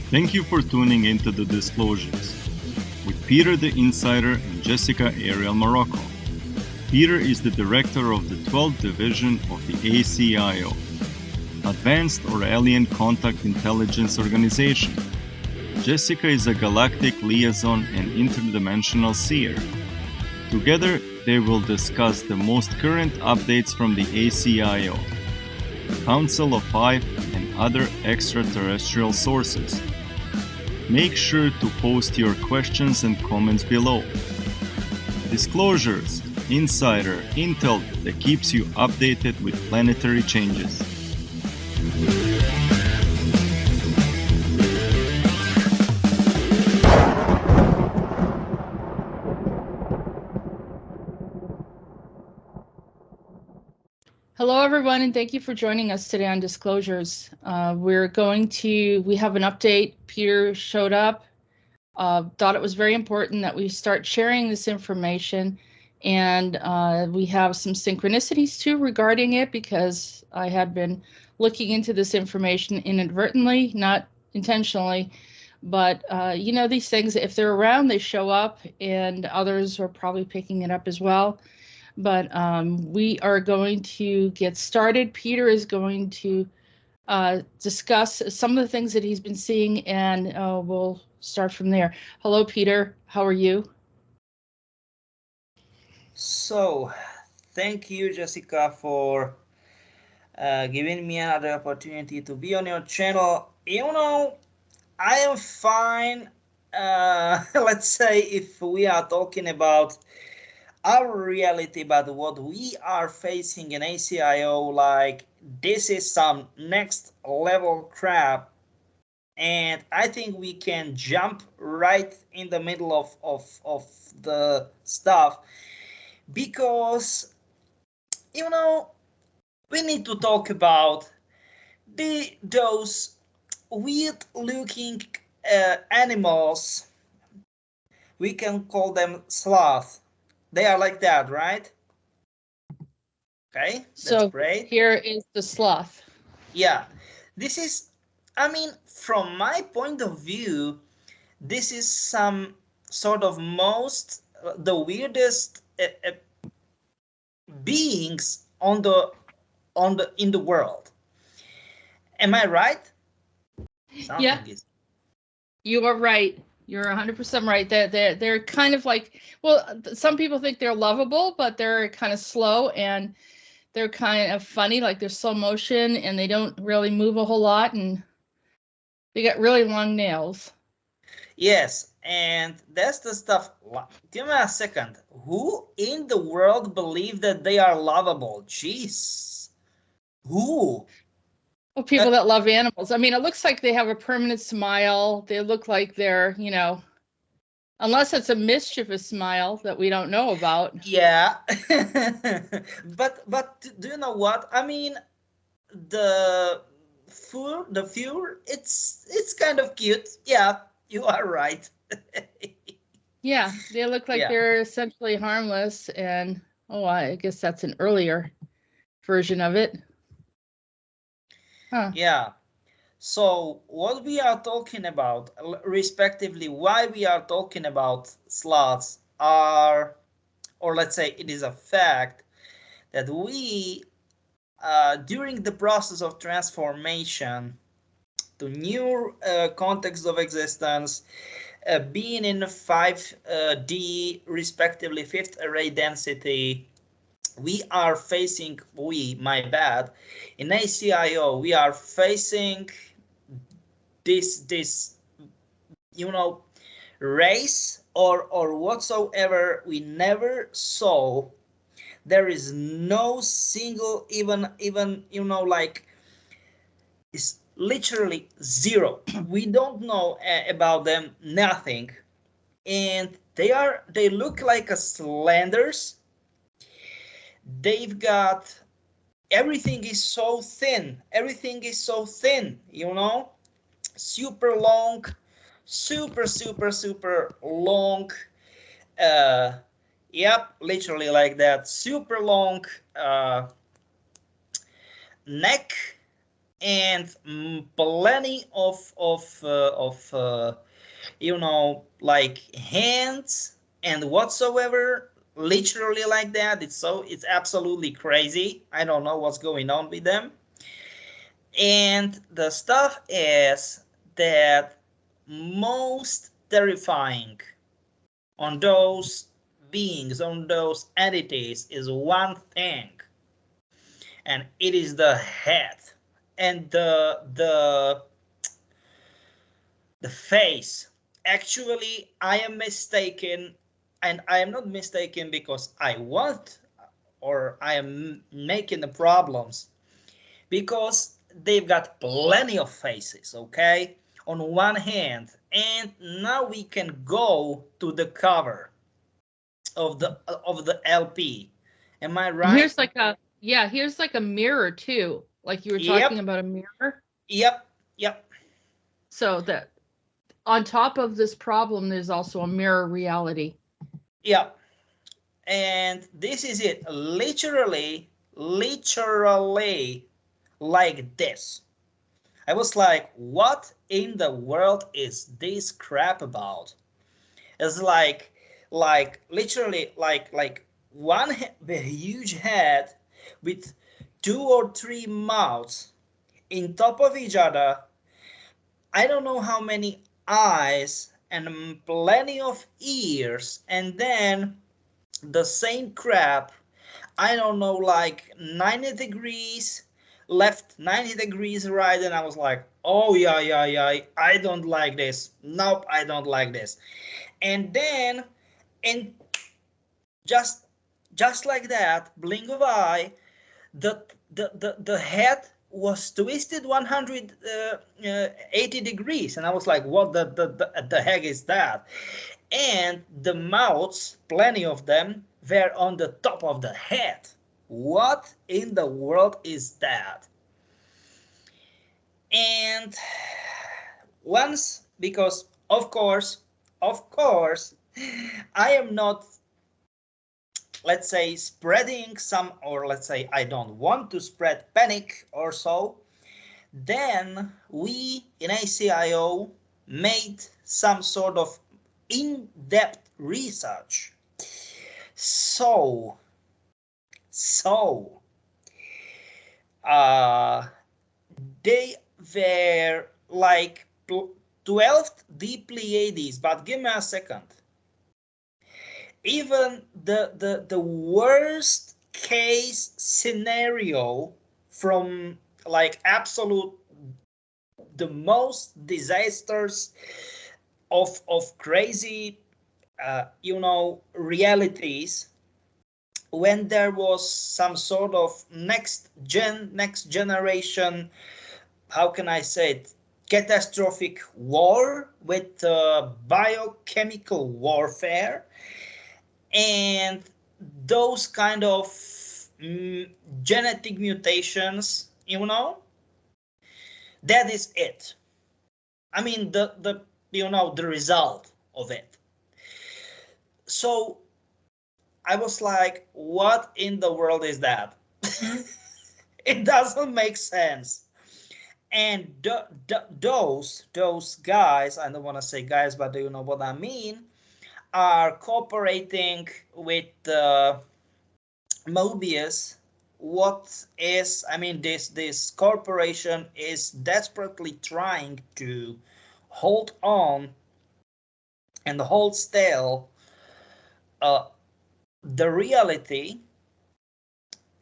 Thank you for tuning into the Disclosures with Peter the Insider and Jessica Arael Marrocco. Peter is the director of the 12th Division of the ACIO, Advanced or Alien Contact Intelligence Organization. Jessica is a galactic liaison and interdimensional seer. Together, they will discuss the most current updates from the ACIO, Council of Five, and other extraterrestrial sources. Make sure to post your questions and comments below. Disclosures, insider intel that keeps you updated with planetary changes. Hello, everyone, and thank you for joining us today on Disclosures. We have an update. Peter showed up, thought it was very important that we start sharing this information, and we have some synchronicities too regarding it, because I had been looking into this information inadvertently, not intentionally, but you know, these things, if they're around, they show up, and others are probably picking it up as well. But we are going to get started. Peter is going to discuss some of the things that he's been seeing, and we'll start from there. Hello, Peter. How are you? So, thank you, Jessica, for giving me another opportunity to be on your channel. You know, I am fine. Let's say if we are talking about our reality, but what we are facing in ACIO, like, this is some next level crap, and I think we can jump right in the middle of the stuff, because, you know, we need to talk about those weird looking animals. We can call them sloth. They are like that, right? Okay, that's so great. Here is the sloth. Yeah, this is, I mean, from my point of view, this is some sort of the weirdest beings in the world. Am I right? Yeah, you are right. You're 100% right. They're kind of like, well, some people think they're lovable, but they're kind of slow, and they're kind of funny, like they're slow motion, and they don't really move a whole lot, and they got really long nails. Yes, and that's the stuff. Give me a second. Who in the world believe that they are lovable? Jeez. Who? Well, people that love animals. I mean, it looks like they have a permanent smile. They look like they're, you know, unless it's a mischievous smile that we don't know about. Yeah. but do you know what? I mean, the fur, it's kind of cute. Yeah, you are right. Yeah, they look like they're essentially harmless, and I guess that's an earlier version of it. Huh. Yeah. So what we are talking about, respectively, why we are talking about sloths are, or let's say it is a fact, that we, during the process of transformation to new context of existence, being in 5D, respectively 5th array density, we are facing, in ACIO, we are facing this, you know, race or whatsoever we never saw. There is no single, even, you know, like, it's literally zero. We don't know about them, nothing. And they look like a slenders. They've got, everything is so thin, you know, super long, super long, yep, literally like that, super long neck, and plenty of you know, like hands and whatsoever, literally like that. It's absolutely crazy. I don't know what's going on with them. And the stuff is that most terrifying on those beings, on those entities, is one thing, and it is the head and the face. Actually, I am mistaken, and I am not mistaken because I want or I am making the problems, because they've got plenty of faces, okay, on one hand. And now we can go to the cover of the LP. Am I right? Here's like a, yeah, here's like a mirror too. Like you were talking Yep, about a mirror. yep. So that on top of this problem, there's also a mirror reality. Yep. And this is it. Literally like this. I was like, what in the world is this crap about? It's like literally like one the huge head with 2 or 3 mouths in top of each other. I don't know how many eyes and plenty of ears, and then the same crap. I don't know, like 90 degrees left, 90 degrees right, and I was like, oh yeah, I don't like this. Nope, I don't like this. And then, and just like that, blink of eye, the head was twisted 180 degrees, and I was like, what the heck is that? And the mouths, plenty of them, were on the top of the head. What in the world is that? And once, because of course, I am not, let's say, spreading some, or let's say I don't want to spread panic or so, then we in ACIO made some sort of in-depth research. So they were like 12 deep Pleiades, but give me a second. Even the worst case scenario, from like absolute the most disasters of crazy you know, realities, when there was some sort of next generation, how can I say it, catastrophic war with biochemical warfare and those kind of genetic mutations, you know, that is it. I mean, the you know, the result of it. So I was like, what in the world is that? It doesn't make sense. And those guys, I don't want to say guys, but do you know what I mean, are cooperating with Mobius. What is, I mean, this corporation is desperately trying to hold on and hold still the reality,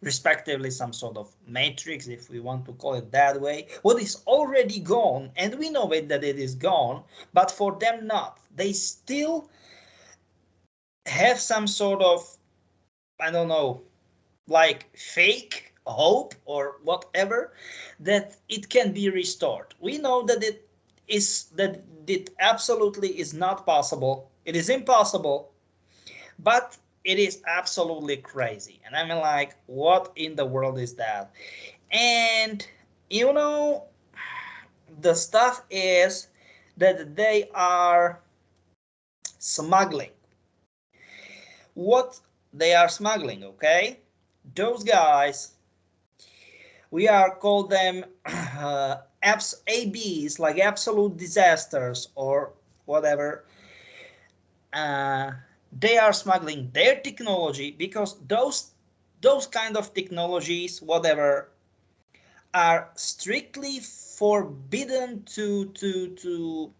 respectively some sort of matrix, if we want to call it that way, what is already gone, and we know it that it is gone, but for them not. They still have some sort of, I don't know, like fake hope or whatever, that it can be restored. We know that it absolutely is not possible. It is impossible, but it is absolutely crazy. And I'm like, what in the world is that? And you know, the stuff is that they are smuggling. What they are smuggling, okay? Those guys we are called them ABs, like absolute disasters or whatever. They are smuggling their technology because those kind of technologies, whatever, are strictly forbidden to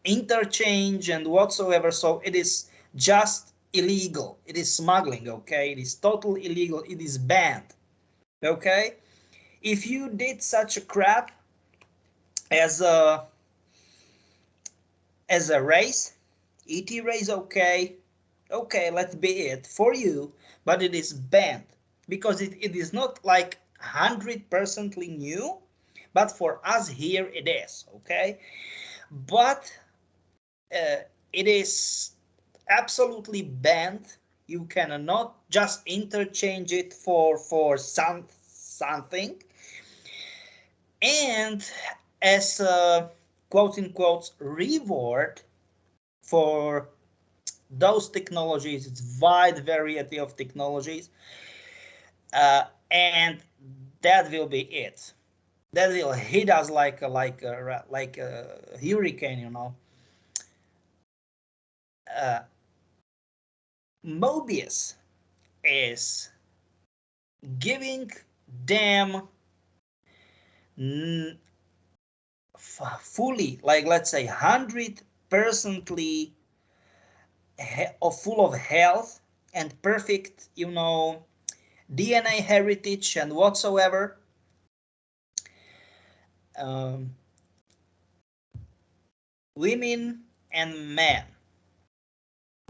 interchange and whatsoever. So it is just illegal. It is smuggling, okay? It is totally illegal. It is banned, okay? If you did such a crap as a race, ET race, okay, let's be it for you, but it is banned because it is not like 100% new, but for us here it is, okay? But it is absolutely banned. You cannot just interchange it for something. And as a quote unquote reward for those technologies, it's wide variety of technologies, and that will be it. That will hit us like a hurricane, you know. Mobius is giving them fully, like let's say 100% full of health and perfect, you know, DNA heritage and whatsoever. Women and men,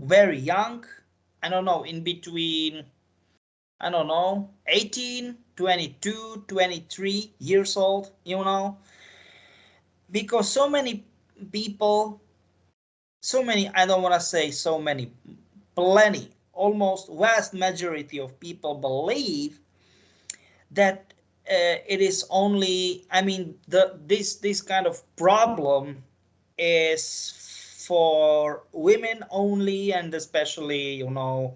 very young, I don't know, in between, I don't know, 18, 22, 23 years old, you know, because so many people, so many, I don't want to say so many, plenty, almost vast majority of people believe that it is only, I mean, this kind of problem is for women only, and especially, you know,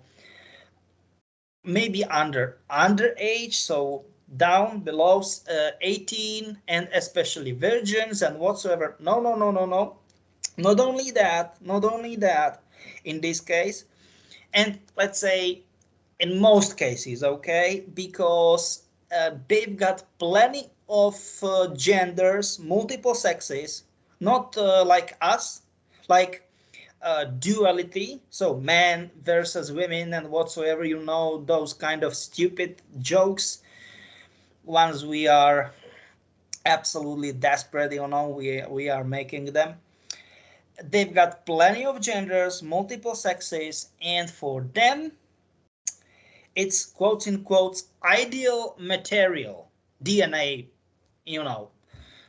maybe underage, so down below 18, and especially virgins and whatsoever. No. Not only that, in this case, and let's say in most cases, okay, because they've got plenty of genders, multiple sexes, not like us, like duality, so men versus women and whatsoever, you know, those kind of stupid jokes, once we are absolutely desperate, you know, we are making them. They've got plenty of genders, multiple sexes, and for them it's quote unquote ideal material, DNA, you know,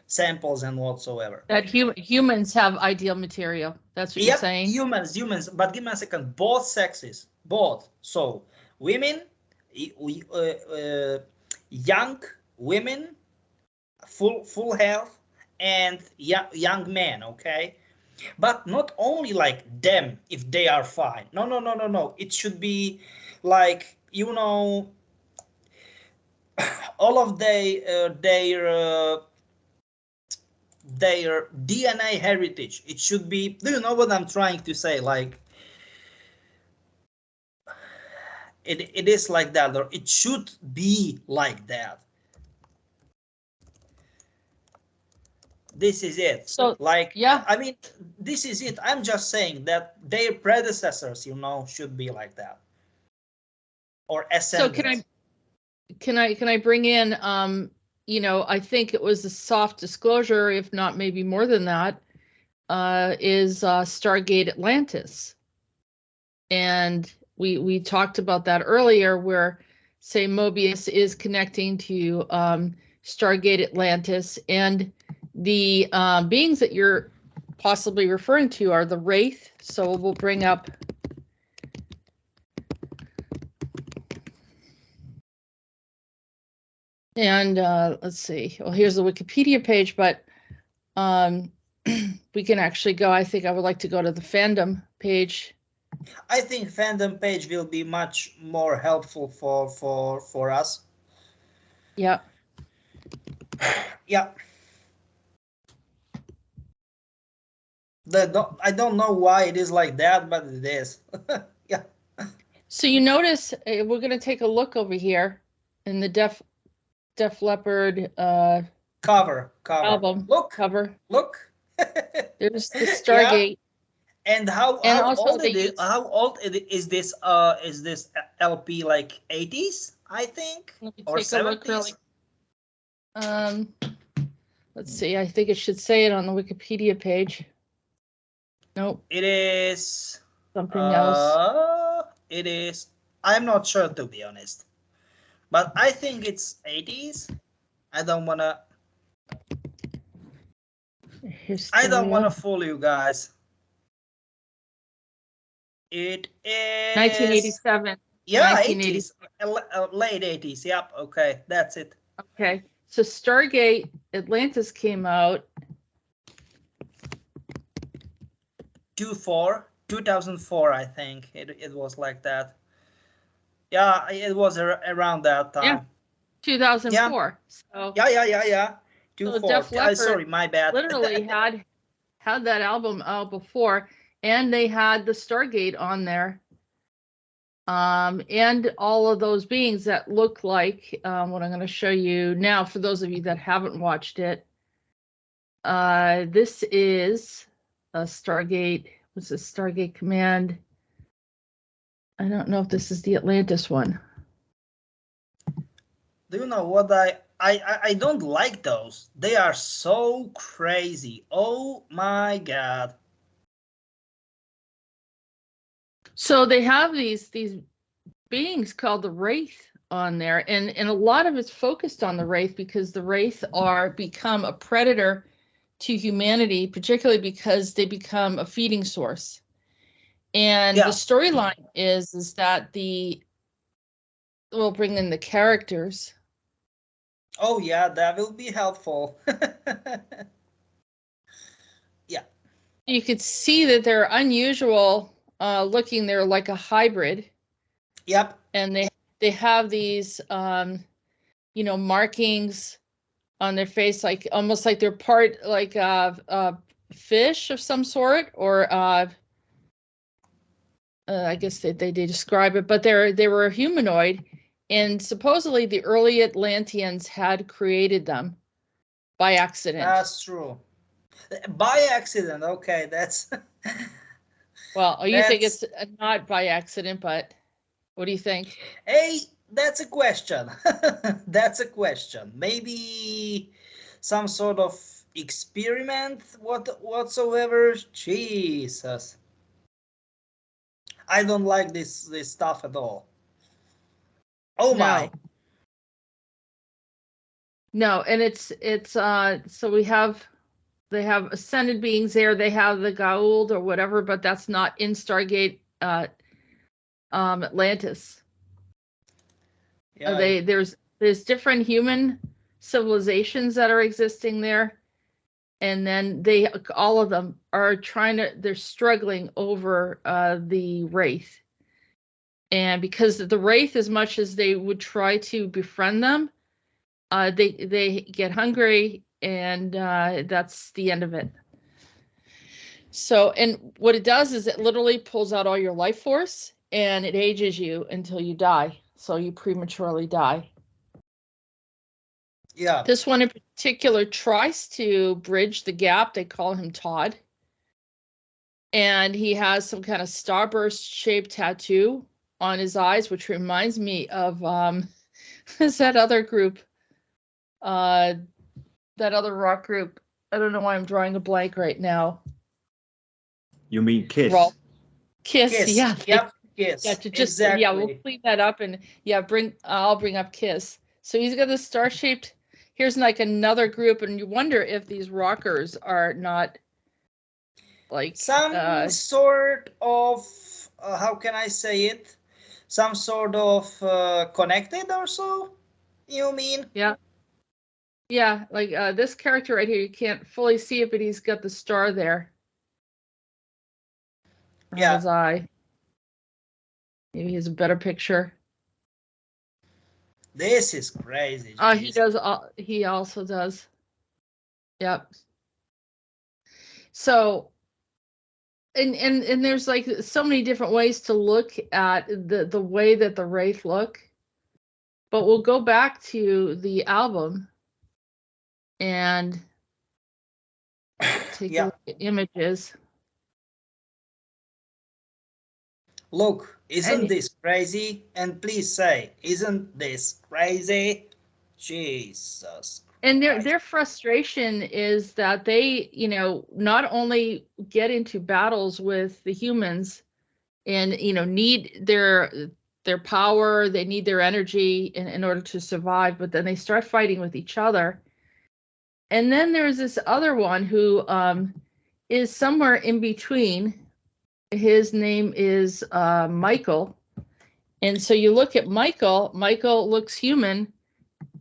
samples and whatsoever. That humans have ideal material. That's what you're saying? Humans, but give me a second. Both sexes, both. So women, young women, full health, and young men, okay? But not only like them, if they are fine. No. It should be like, you know, all of their DNA heritage. It should be, do you know what I'm trying to say? Like, it is like that, or it should be like that. This is it. So, like, yeah, I mean, this is it. I'm just saying that their predecessors, you know, should be like that, or ascendant. So can I bring in, you know, I think it was a soft disclosure, if not maybe more than that, is Stargate Atlantis. And we talked about that earlier, where, say, Mobius is connecting to Stargate Atlantis, and the beings that you're possibly referring to are the Wraith. So we'll bring up. And let's see. Well, here's the Wikipedia page, but we can actually go. I think I would like to go to the fandom page. I think fandom page will be much more helpful for us. Yeah. Yeah. I don't know why it is like that, but it is. Yeah. So you notice we're going to take a look over here in the Def Leppard Cover. album Look. cover. Look. There's the Yeah. Stargate. And how also old they it is? use, How old is this? Is this LP like 80s? I think, let me or take a look 70s. really. Let's see. I think it should say it on the Wikipedia page. Nope. It is Something else. It is. I'm not sure, to be honest, but I think it's 80s. I don't wanna fool you guys. It is 1987. Yeah, 80s, late 80s. Yep. Okay, that's it. Okay, so Stargate Atlantis came out 2004, I think. It was like that. Yeah, it was around that time. Yeah, 2004. So yeah. So Def Leppard sorry, my bad. literally had that album out before, and they had the Stargate on there. And all of those beings that look like what I'm going to show you now, for those of you that haven't watched it. This is a Stargate. What's this? Stargate Command. I don't know if this is the Atlantis one. Do you know what I don't like those? They are so crazy. Oh my god. So they have these beings called the Wraith on there, and a lot of it's focused on the Wraith because the Wraith become a predator to humanity, particularly because they become a feeding source. And the storyline is that we'll bring in the characters. Oh yeah, that will be helpful. Yeah. You could see that they're unusual looking. They're like a hybrid. Yep. And they have these markings on their face, like almost like they're part like fish of some sort, or I guess they describe it, but they were a humanoid, and supposedly the early Atlanteans had created them by accident. That's true. By accident, okay, that's. Well, you think it's not by accident, but what do you think? Hey, that's a question. That's a question. Maybe some sort of experiment, whatsoever. Jesus, I don't like this stuff at all. Oh my. No, and it's so they have ascended beings there. They have the Goa'uld or whatever, but that's not in Stargate Atlantis. Yeah. There's different human civilizations that are existing there, and then all of them are they're struggling over the Wraith. And because the Wraith, as much as they would try to befriend them, they get hungry, and that's the end of it. So, and what it does is it literally pulls out all your life force, and it ages you until you die. So you prematurely die. Yeah. This one in particular tries to bridge the gap. They call him Todd. And he has some kind of starburst shaped tattoo on his eyes, which reminds me of is that other group, that other rock group. I don't know why I'm drawing a blank right now. You mean Kiss? Kiss, yeah. Yep, Kiss. Yeah, exactly. Yeah, we'll clean that up, and yeah, I'll bring up Kiss. So he's got this star-shaped. Here's like another group, and you wonder if these rockers are not like some sort of how can I say it? Some sort of connected or so. You mean? Yeah. Yeah, like this character right here, you can't fully see it, but he's got the star there. Yeah. His eye. Maybe he has a better picture. This is crazy. He does. He also does. Yep. So, and there's like so many different ways to look at the way that the Wraith look, but we'll go back to the album and take a look at images. Look, isn't this crazy? And please say, isn't this crazy? Jesus. And their frustration is that they, you know, not only get into battles with the humans and, you know, need their power, they need their energy in order to survive, but then they start fighting with each other. And then there's this other one who is somewhere in between. His name is Michael. And so you look at Michael looks human.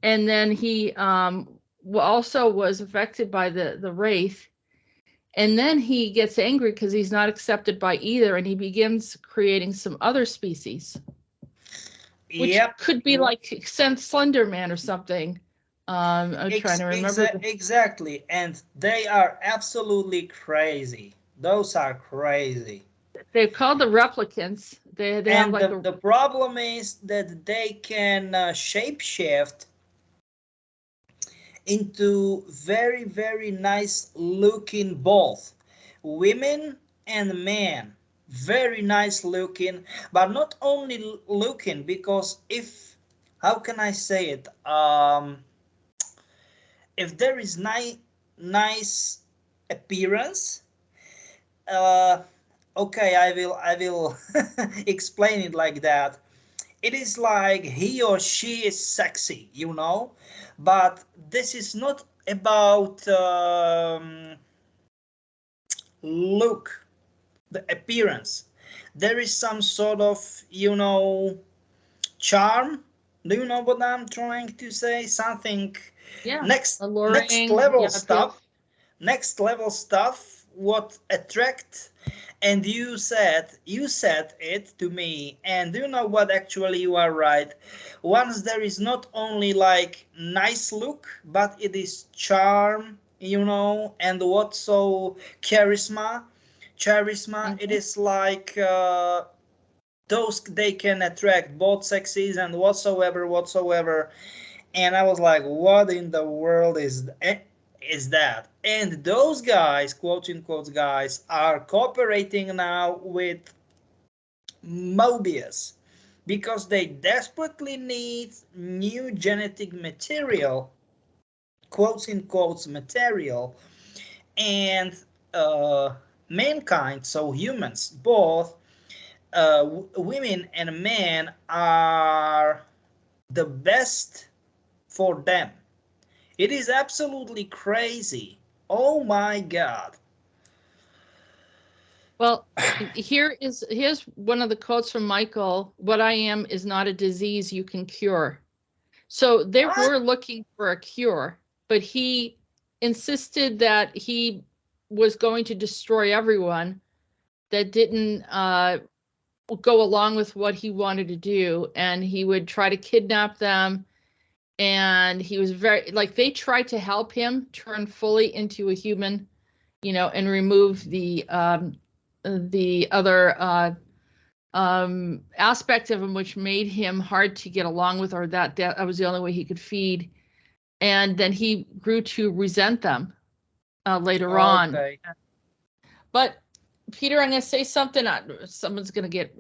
And then he also was affected by the Wraith. And then he gets angry because he's not accepted by either. And he begins creating some other species. Which could be like Slender Man or something. I'm trying to remember. Exactly. And they are absolutely crazy. Those are crazy. They're called the replicants. They have like the problem is that they can shapeshift into very, very nice looking both women and men. Very nice looking, but not only looking, because how can I say it? If there is nice appearance, okay, I will explain it like that. It is like he or she is sexy, you know, but this is not about look, the appearance. There is some sort of, you know, charm. Do you know what I'm trying to say? Something. Yeah. Next level stuff. Next level stuff. What attract? And you said it to me, and do you know what? Actually, you are right. Once there is not only like nice look, but it is charm, you know, and what so charisma. It is like those, they can attract both sexes and whatsoever. And I was like, what in the world is that? And those guys, quote unquote guys, are cooperating now with Mobius because they desperately need new genetic material, quotes unquote material, and mankind, so humans, both women and men, are the best for them. It is absolutely crazy. Oh my God. Well, here's one of the quotes from Michael. What I am is not a disease you can cure. So they were looking for a cure, but he insisted that he was going to destroy everyone that didn't go along with what he wanted to do. And he would try to kidnap them. And he was very, like, they tried to help him turn fully into a human, you know, and remove the other aspect of him, which made him hard to get along with, or that was the only way he could feed. And then he grew to resent them later on. But Peter, I'm going to say something. Someone's going to get,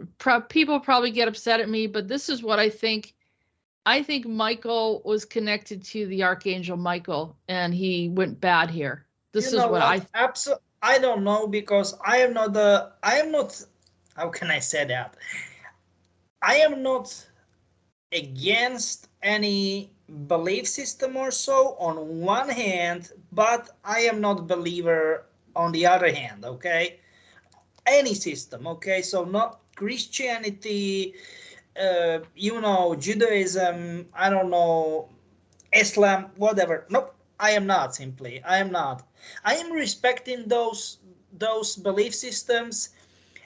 people probably get upset at me, but this is what I think. I think Michael was connected to the Archangel Michael, and he went bad here. This is what I. Absolutely, I don't know, because I am not. How can I say that? I am not against any belief system or so on one hand, but I am not a believer on the other hand. Okay, any system. Okay, so not Christianity. You know, Judaism, I don't know, Islam, whatever. Nope, I am not, simply. I am not. I am respecting those belief systems,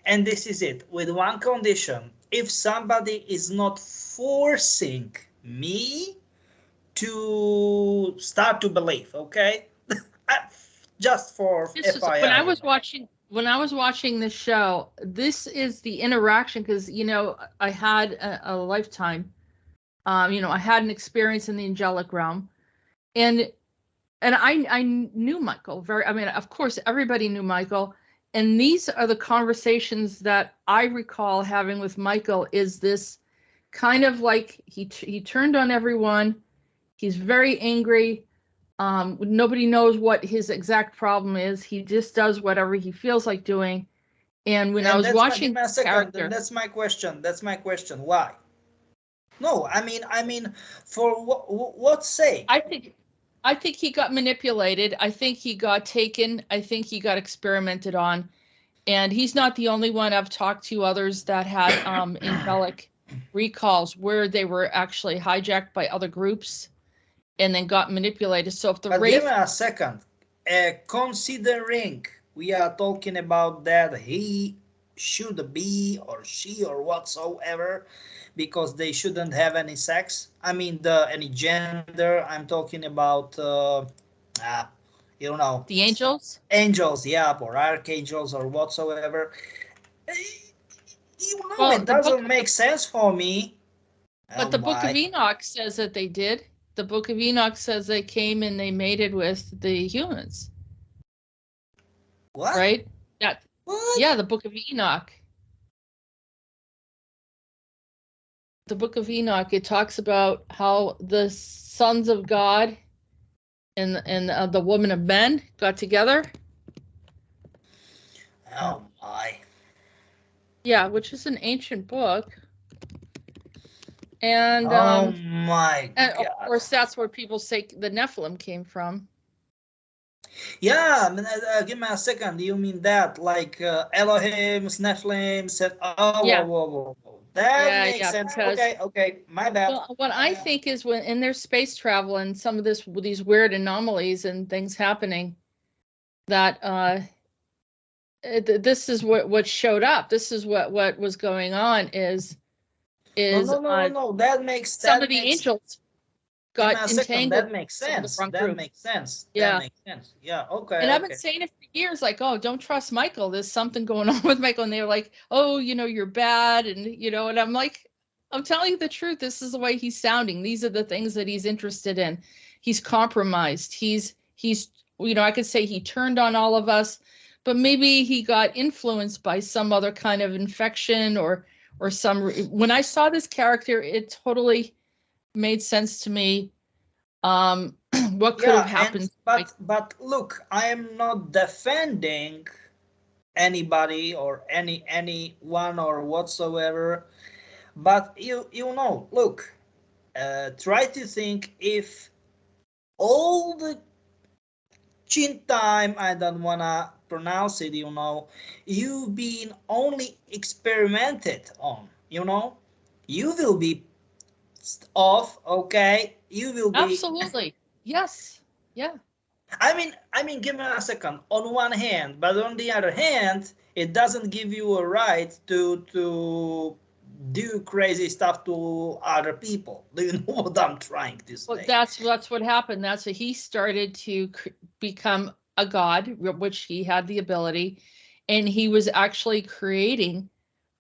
and this is it, with one condition. If somebody is not forcing me to start to believe, okay? Just for FYI. When I was watching this show, this is the interaction, because I had a lifetime. I had an experience in the angelic realm, and I knew Michael of course everybody knew Michael, and these are the conversations that I recall having with Michael. Is this kind of like he turned on everyone. He's very angry. Nobody knows what his exact problem is. He just does whatever he feels like doing. And when I was watching this character, that's my question. Why? No, I mean, for what's sake? I think he got manipulated. I think he got taken. I think he got experimented on. And he's not the only one. I've talked to others that had angelic recalls where they were actually hijacked by other groups and then got manipulated. So if the Wraith... Give me a second. Considering we are talking about that he should be, or she, or whatsoever, because they shouldn't have any sex. I mean, any gender. I'm talking about, the angels? Angels, yeah, or archangels, or whatsoever. It doesn't make sense for me. But the Book of Enoch says that they did. The Book of Enoch says they came and they mated with the humans. What? Right? What? Yeah, the Book of Enoch. The Book of Enoch, it talks about how the sons of God and the woman of men got together. Oh my. Yeah, which is an ancient book. And oh my and God. Of course, that's where people say the Nephilim came from. Yeah, give me a second. You mean that, like Elohim's, Nephilim said, Yeah. Whoa. That makes sense. Because, okay, my bad. Well, what I think is when in their space travel and some of these weird anomalies and things happening, that this is what showed up. This is what was going on is no. That makes sense. Some of the angels got entangled. That makes sense. Makes sense. Yeah. That makes sense. Yeah. Okay. And I've been saying it for years, like, oh, don't trust Michael. There's something going on with Michael. And they were like, oh, you're bad. And, and I'm like, I'm telling you the truth. This is the way he's sounding. These are the things that he's interested in. He's compromised. He's I could say he turned on all of us, but maybe he got influenced by some other kind of infection or when I saw this character, it totally made sense to me. What could have happened? But look, I am not defending anybody or anyone or whatsoever. But look, try to think if all the chin time, I don't wanna pronounce it, you've been only experimented on, you will be off, okay? You will be absolutely. Yes. Yeah. I mean, give me a second. On one hand, but on the other hand, it doesn't give you a right to do crazy stuff to other people. Do you know what I'm trying to say? Well, that's what happened. That's what he started to become a god, which he had the ability, and he was actually creating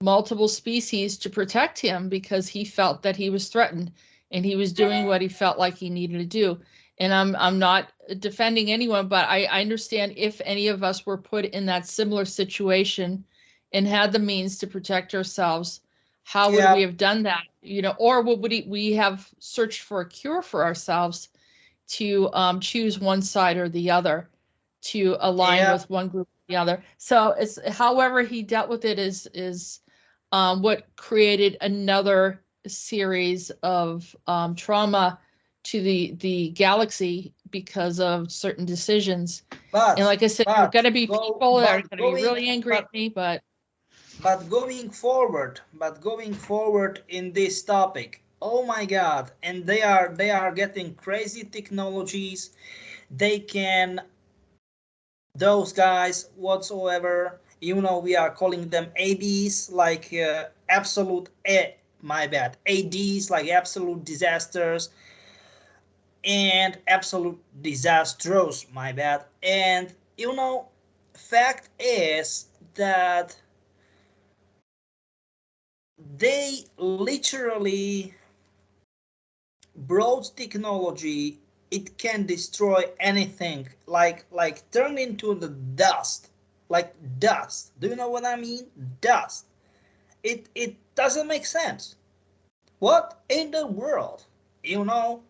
multiple species to protect him because he felt that he was threatened, and he was doing what he felt like he needed to do. And I'm not defending anyone, but I understand if any of us were put in that similar situation and had the means to protect ourselves, how would we have done that? Or would we have searched for a cure for ourselves to choose one side or the other, to align with one group or the other? So it's however he dealt with it is what created another series of trauma to the galaxy because of certain decisions. And like I said, there are going to be people that are going to be really angry at me, but going forward in this topic, oh my God, and they are getting crazy technologies. They can, those guys whatsoever, we are calling them ABs, like absolute my bad, ADs, like absolute disasters, and absolute disasters, my bad. And you know, fact is that they literally brought technology. It can destroy anything, like turn into the dust, like dust. Do you know what I mean? Dust. It doesn't make sense. What in the world? You know,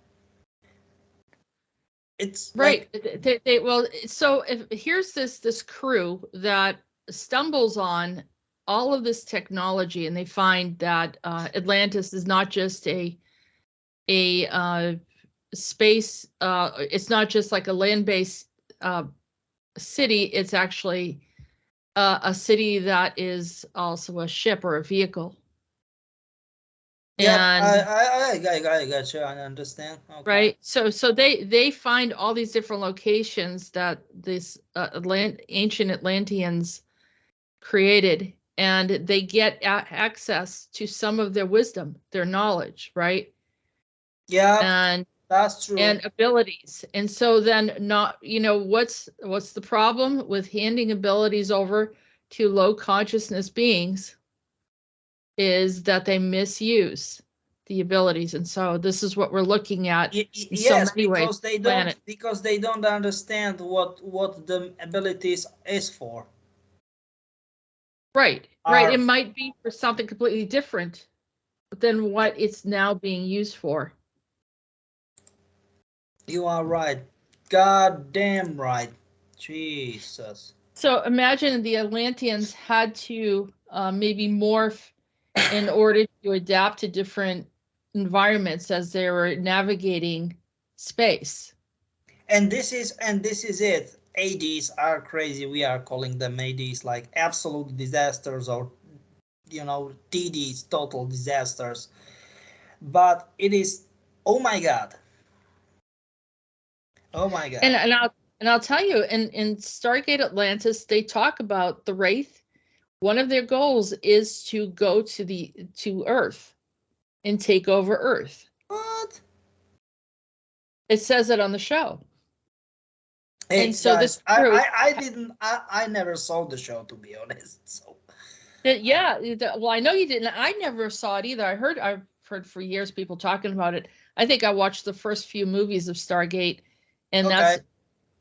it's Right. like, Well, so if here's this crew that stumbles on all of this technology, and they find that Atlantis is not just a space. It's not just like a land-based city. It's actually a city that is also a ship or a vehicle. yeah, And I got you. I understand. Okay. right, so they find all these different locations that this ancient Atlanteans created, and they get access to some of their wisdom, their knowledge, right? Yeah, And that's true. and abilities. And so then, not, what's the problem with handing abilities over to low consciousness beings is that they misuse the abilities. And so this is what we're looking at in Yes, so many ways. because they don't understand what the abilities is for. Right. It might be for something completely different than what it's now being used for. You are right. God damn right. Jesus. So imagine the Atlanteans had to maybe morph in order to adapt to different environments as they were navigating space. And this is it. ADs are crazy. We are calling them ADs, like absolute disasters, or TDs, total disasters. But it is, oh my god. Oh my god. And I'll tell you, in Stargate Atlantis, they talk about the Wraith. One of their goals is to go to Earth and take over Earth. What? It says it on the show. Hey, and so guys, this crew, I never saw the show, to be honest. So yeah, well, I know you didn't. I never saw it either. I've heard for years people talking about it. I think I watched the first few movies of Stargate, and okay.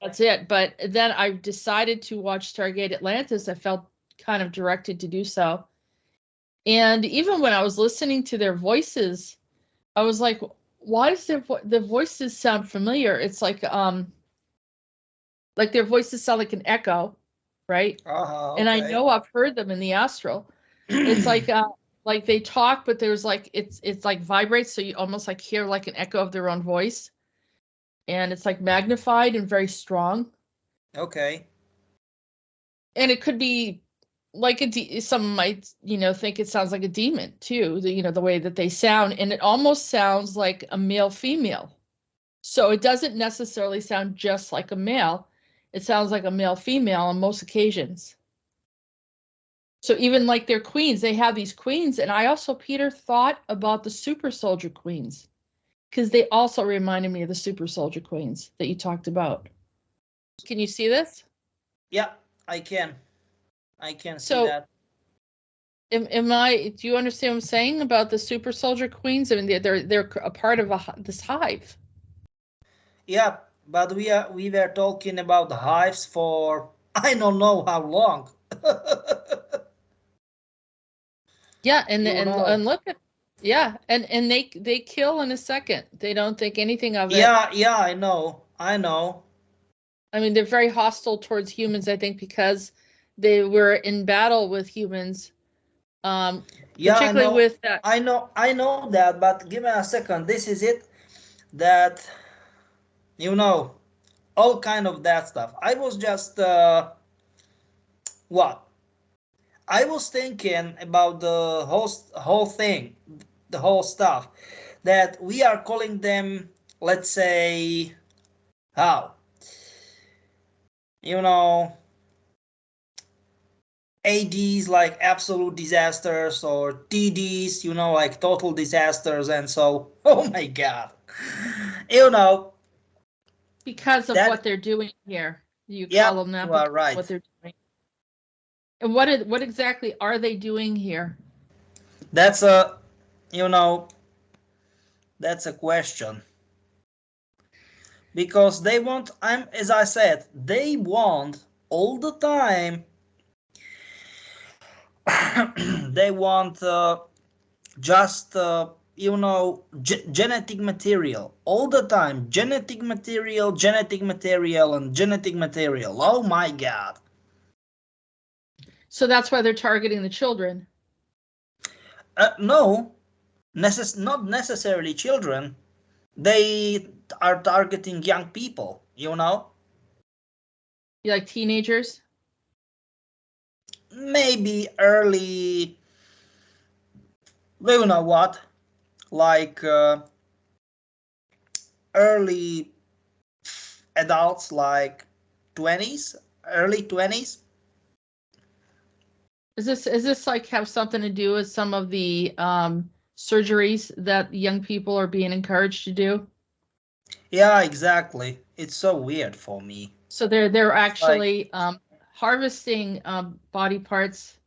that's it. But then I decided to watch Stargate Atlantis. I felt kind of directed to do so. And even when I was listening to their voices, I was like, why does the voices sound familiar? It's like their voices sound like an echo, right? Okay. And I know I've heard them in the astral. It's like they talk, but there's like it's like vibrates, so you almost like hear like an echo of their own voice, and it's like magnified and very strong. Okay. And it could be like some might think it sounds like a demon too. The way that they sound, and it almost sounds like a male female. So it doesn't necessarily sound just like a male. It sounds like a male female on most occasions. So even like their queens, they have these queens. And I also, Peter, thought about the super soldier queens, because they also reminded me of the super soldier queens that you talked about. Can you see this? Yeah, I can see that. Do you understand what I'm saying about the super soldier queens? I mean, they're a part of this hive. Yeah, but we were talking about the hives for I don't know how long. Yeah, and look at, yeah, and they kill in a second. They don't think anything of it. Yeah, I know. I mean, they're very hostile towards humans, I think, because they were in battle with humans. Particularly with that. I know that, but give me a second. This is it. That all kind of that stuff. I was just what? I was thinking about the whole thing, the whole stuff, that we are calling them, let's say, how? ADs like absolute disasters, or TDs, like total disasters, and so, oh my God, Because of that, what they're doing here. You yeah, call them that you are because of right. what they're doing. And what exactly are they doing here? That's a, that's a question. Because they want, as I said, they want all the time, they want just, genetic material all the time. Genetic material, and genetic material. Oh my God. So that's why they're targeting the children. No, not necessarily children. They are targeting young people, You like teenagers? Maybe early, you know what, like early adults, like 20s, early 20s. Is this like have something to do with some of the surgeries that young people are being encouraged to do? Yeah, exactly. It's so weird for me. So they're actually harvesting body parts.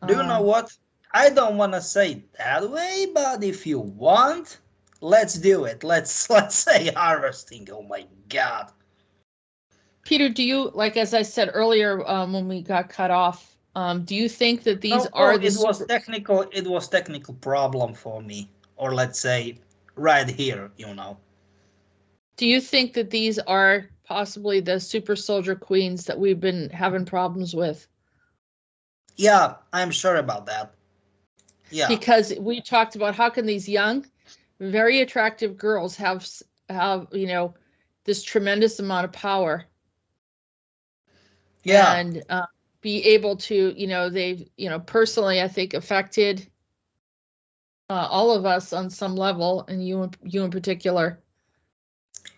Do you know what? I don't want to say it that way, but if you want, let's do it. Let's say harvesting. Oh my God. Peter, do you, like as I said earlier when we got cut off, do you think that these are the it was technical. It was technical problem for me, or let's say right here. Do you think that these are possibly the super soldier queens that we've been having problems with? Yeah, I'm sure about that. Yeah. Because we talked about how can these young, very attractive girls have this tremendous amount of power. Yeah. And be able to, they've, personally, I think affected all of us on some level, and you in particular.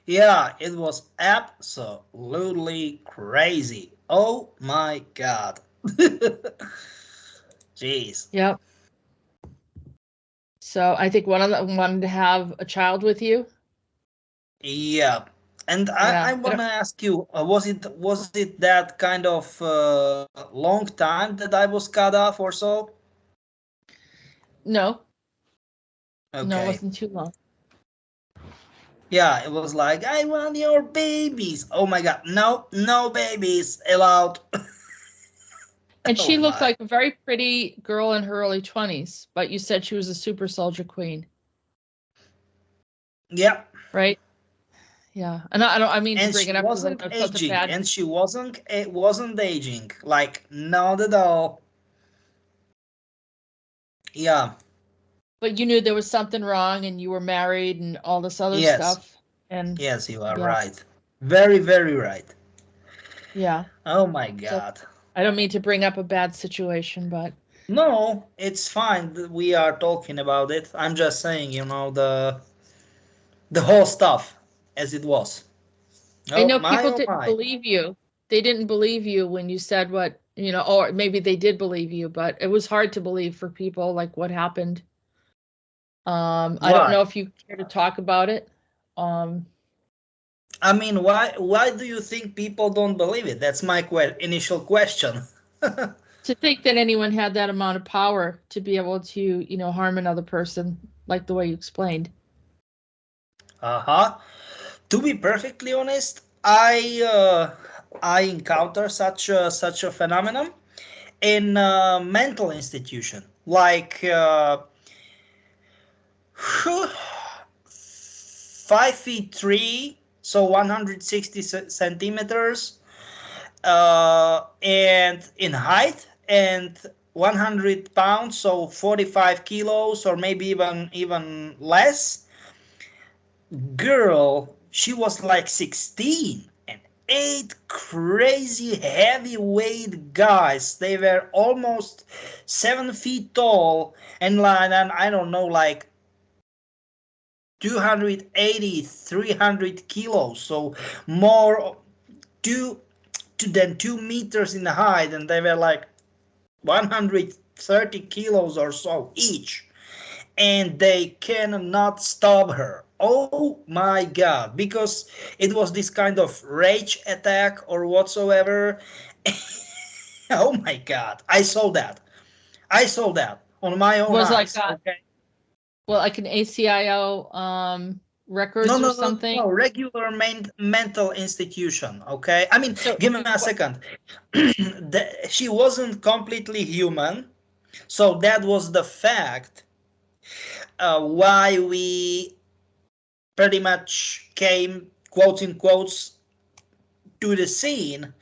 Yeah, it was absolutely crazy. Oh my God. Jeez. Yep. So I think one of them wanted to have a child with you. Yeah. And Yeah. I want to ask you, was it that kind of long time that I was cut off or so? No. Okay. No, it wasn't too long. Yeah, it was like, I want your babies. Oh my God. No babies allowed. And she Oh looked my. like a very pretty girl in her early 20s, but you said she was a super soldier queen. Yeah. Right? Yeah. And I mean to And bring she it up because I wasn't know it's such a aging, bad. and she wasn't aging, like not at all. Yeah. But you knew there was something wrong and you were married and all this other Yes. stuff. And Yes, you are yeah. right. Very, very right. Yeah. Oh my God. So, I don't mean to bring up a bad situation, but No, it's fine that we are talking about it. I'm just saying, the whole stuff as it was. I know My, people oh didn't my. believe you. They didn't believe you when you said what, or maybe they did believe you, but it was hard to believe for people like what happened. I don't know if you care to talk about it. I mean, why do you think people don't believe it? That's my initial question. To think that anyone had that amount of power to be able to, harm another person like the way you explained. Uh-huh. To be perfectly honest, I encounter such a phenomenon in a mental institution, like 5'3", so 160 centimeters, and in height, and 100 pounds, so 45 kilos, or maybe even less. Girl, she was like 16, and 8 crazy heavyweight guys. They were almost 7 feet tall, and I don't know, like 280, 300 kilos. So more, than 2 meters in height, and they were like 130 kilos or so each, and they cannot stop her. Oh my God, because it was this kind of rage attack or whatsoever. Oh my God, I saw that on my own Was eyes. like Okay. well, like an ACIO records No, or something? no, regular mental institution. Okay, I mean, So, give me a second. She wasn't completely human, so that was the fact why we pretty much came, quotes in quotes, to the scene.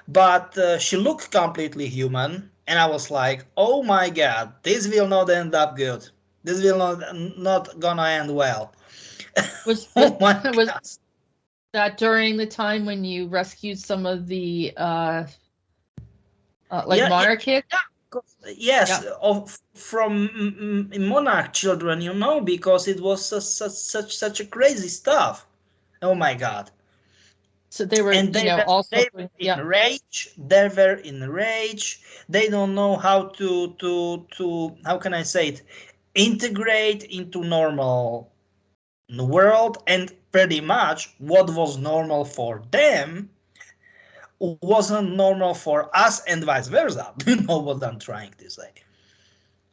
But she looked completely human, and I was like, oh my God, this will not end up good. This will not gonna end well. was Oh my was God. that during the time when you rescued some of the Yeah, monarch kids? yes, Yeah. from monarch children, because it was such a crazy stuff. Oh my God. So they were, And also they were in rage. They were in rage. They don't know how to how can I say it, integrate into normal world, and pretty much what was normal for them wasn't normal for us, and vice versa. You know what I'm trying to say?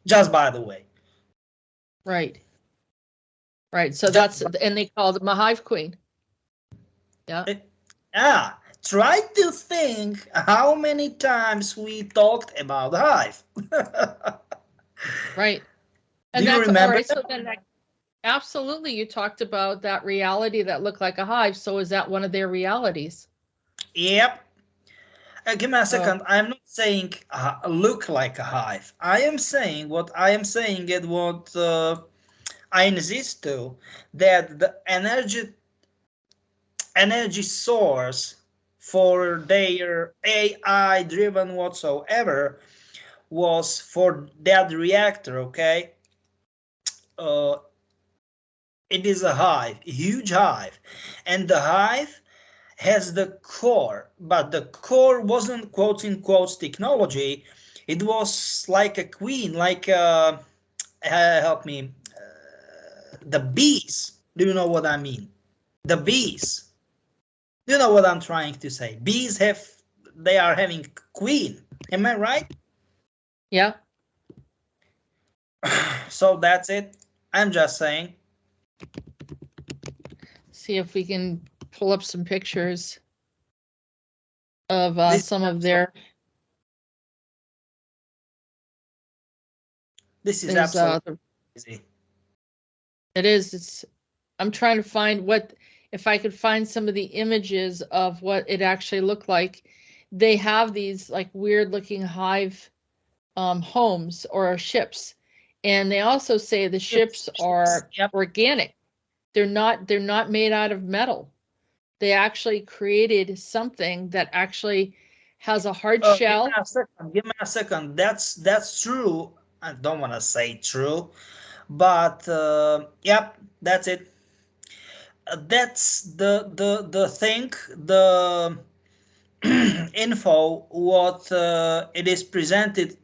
Just by the way. Right. So and they called him a hive queen. Yeah. Try to think how many times we talked about hive. Right. And Do you that's remember? all right. So then absolutely, you talked about that reality that looked like a hive. So is that one of their realities? Yep. Give me a second. I'm not saying look like a hive. I am saying what I am saying, and what I insist to, that the energy source for their AI driven whatsoever was for that reactor. Okay. It is a hive, a huge hive, and the hive has the core, but the core wasn't quotes in quotes technology. It was like a queen, like help me, the bees. Do you know what I mean? The bees. Do you know what I'm trying to say? Bees they are having queen. Am I right? Yeah. So that's it. I'm just saying. See if we can pull up some pictures of some of their. This is absolutely crazy. It is. I'm trying to find if I could find some of the images of what it actually looked like. They have these like weird looking hive homes or ships, and they also say the ships are organic. They're not made out of metal. They actually created something that actually has a hard shell. Give me a second. That's true. I don't want to say true, but yep, that's it. That's the thing, the info what it is presented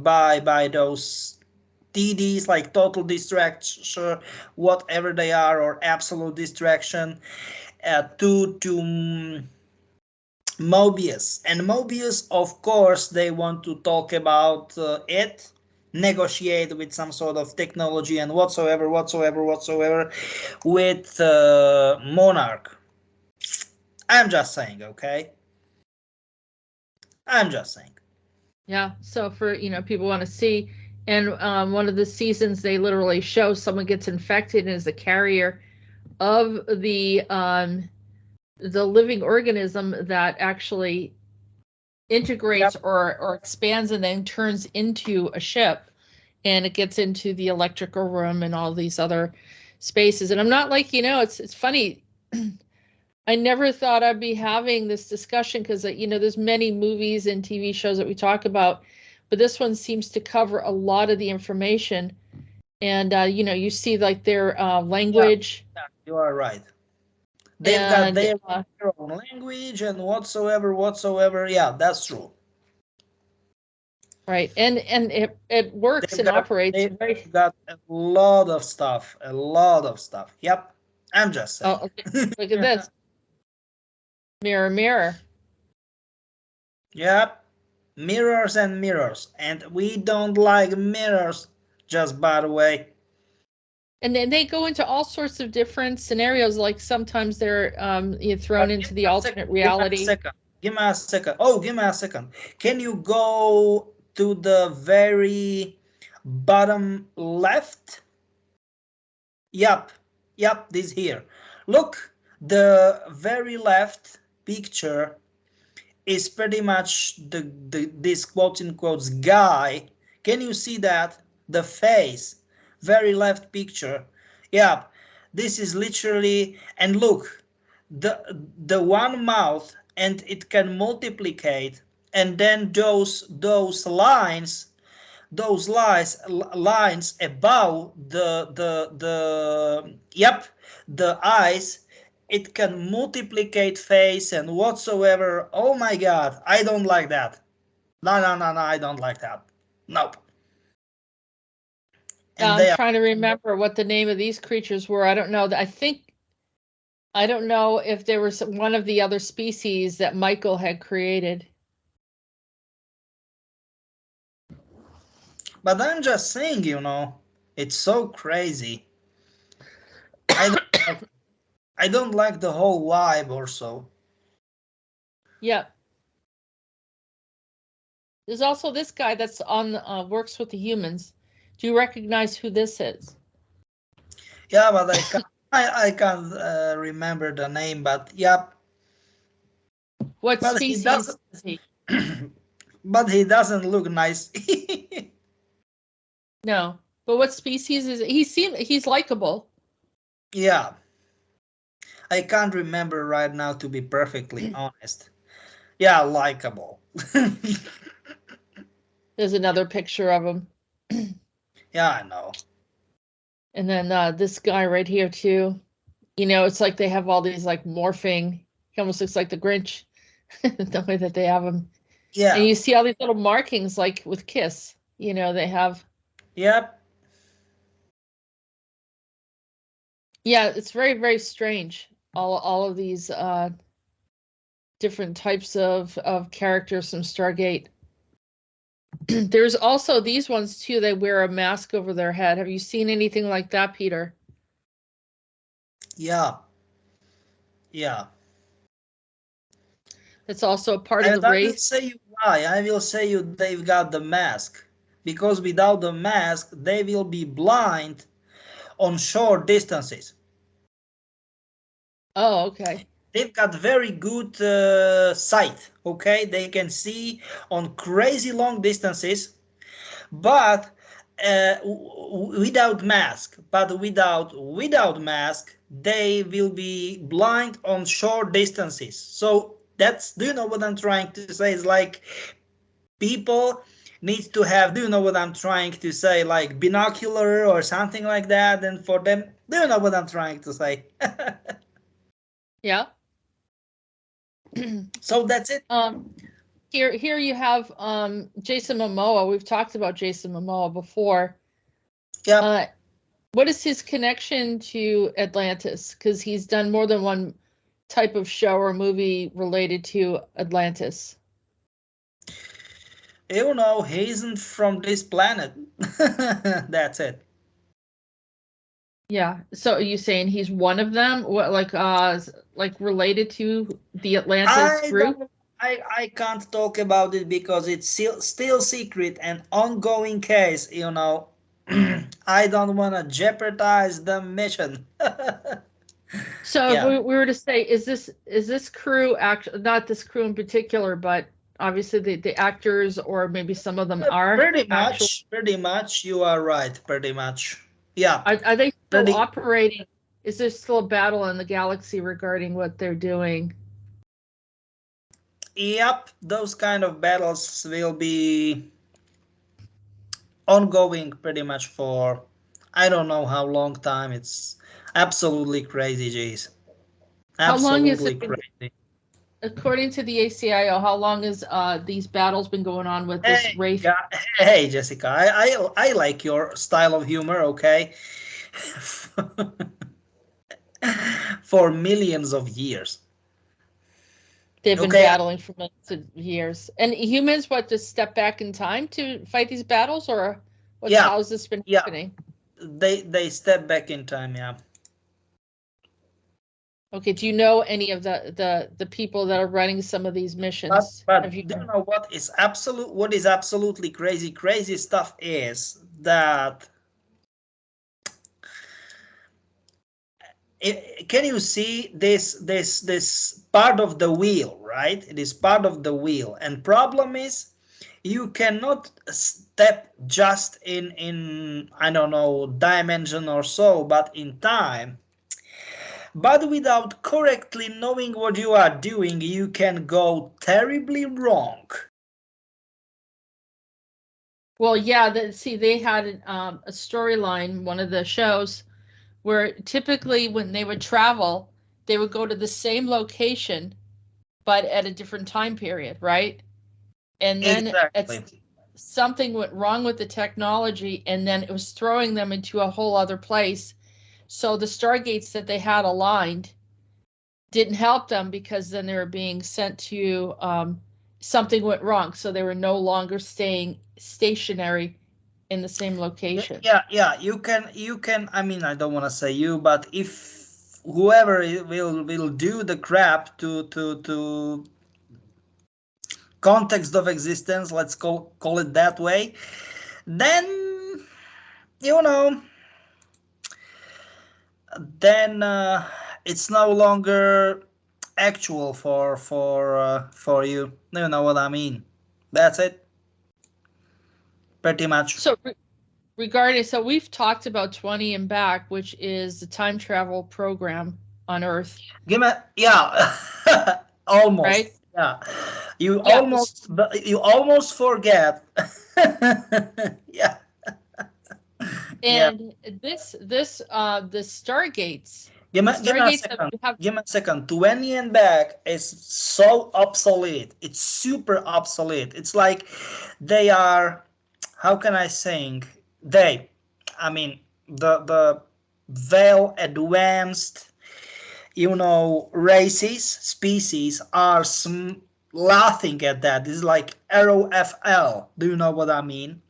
by those TDs, like total distraction, whatever they are, or absolute distraction, to Mobius. And Mobius, of course, they want to talk about it, negotiate with some sort of technology and whatsoever with Monarch. I'm just saying, okay? I'm just saying. Yeah, so for, people want to see, and one of the seasons they literally show someone gets infected and is a carrier of the living organism that actually integrates or expands and then turns into a ship, and it gets into the electrical room and all these other spaces. And I'm not like, it's funny. I never thought I'd be having this discussion because, there's many movies and TV shows that we talk about, but this one seems to cover a lot of the information. And, you see like their language. Yeah, you are right. They've got And, their own language and whatsoever. Yeah, that's true. right, and it works and operates. They've got a lot of stuff. Yep, I'm just saying. Oh, okay. Look at this. Mirror, mirror. Yep, mirrors and mirrors, and we don't like mirrors. Just by the way. And then they go into all sorts of different scenarios. Like sometimes they're thrown into the alternate reality. Give me a second. Oh, give me a second. Can you go to the very bottom left? Yep, this here. Look, the very left picture is pretty much this quote in quotes guy. Can you see that? The face. Very left picture. Yeah, this is literally, and look, the one mouth, and it can multiplicate, and then those lines above the eyes, it can multiplicate face and whatsoever. Oh my god, I don't like that. No, I don't like that. Nope. I'm trying to remember what the name of these creatures were. I don't know. I don't know if there was one of the other species that Michael had created. But I'm just saying, it's so crazy. I don't like the whole vibe or so. Yeah. There's also this guy that's on works with the humans. Do you recognize who this is? Yeah, but I can't remember the name. But yep. What species is he? But he doesn't look nice. No, but what species is it? He's likable. Yeah, I can't remember right now, to be perfectly honest. Yeah, likable. There's another picture of him. Yeah, I know. And then this guy right here too. It's like they have all these like morphing. He almost looks like the Grinch, the way that they have him. Yeah. And you see all these little markings like with Kiss. They have. Yep. Yeah, it's very, very strange. All of these different types of characters from Stargate. There's also these ones too. They wear a mask over their head. Have you seen anything like that, Peter? Yeah. That's also a part of the Wraith. I will say you why. I will say you they've got the mask. Because without the mask, they will be blind on short distances. Oh, okay. They've got very good sight, okay? They can see on crazy long distances, but without mask. But without mask, they will be blind on short distances. So do you know what I'm trying to say? It's like people need to have, do you know what I'm trying to say? Like binocular or something like that. And for them, do you know what I'm trying to say? Yeah. So that's it. Here you have Jason Momoa. We've talked about Jason Momoa before. Yeah. What is his connection to Atlantis? Because he's done more than one type of show or movie related to Atlantis. He isn't from this planet. That's it. Yeah. So are you saying he's one of them? What, like related to the Atlantis group? I can't talk about it because it's still secret and ongoing case. I don't want to jeopardize the mission. So if we were to say, is this crew not this crew in particular, but obviously the actors or maybe some of them are pretty much. You are right. Pretty much. Yeah. Are they still operating? Is there still a battle in the galaxy regarding what they're doing? Yep, those kind of battles will be ongoing pretty much for I don't know how long time. It's absolutely crazy, geez. How long is Absolutely it been, crazy. according to the ACIO, how long has these battles been going on with this Hey, Wraith? hey, Jessica, I like your style of humor, okay? For millions of years. They've been Okay, battling for millions of years. And humans, what, just step back in time to fight these battles, or yeah, how's this been yeah, happening? they step back in time, yeah. Okay, do you know any of the people that are running some of these missions? But Have you? do you know what is absolutely crazy? Crazy stuff is that can you see this part of the wheel, right? It is part of the wheel, and problem is you cannot step just in I don't know dimension or so, but in time. But without correctly knowing what you are doing, you can go terribly wrong. Well, yeah. See, they had a storyline, one of the shows, where typically when they would travel, they would go to the same location, but at a different time period, right? And then Exactly. something went wrong with the technology, and then it was throwing them into a whole other place. So the stargates that they had aligned didn't help them, because then they were being sent to something went wrong, so they were no longer staying stationary in the same location. Yeah, you can I mean, I don't want to say you, but if whoever will do the crap to context of existence, let's call it that way, then you know, then it's no longer actual for you. You know what I mean? That's it. Pretty much. So regarding, so we've talked about 20 and Back, which is the time travel program on Earth. Give me, yeah, almost. Right? Yeah, you Yeah. almost forget. Yeah. And the Stargates. Give me, The give me a Stargates second. have, Give me a second. 20 and Back is so obsolete. It's super obsolete. It's like they are. How can I saying they? I mean the well advanced, races, species are laughing at that. This is like ROFL. Do you know what I mean?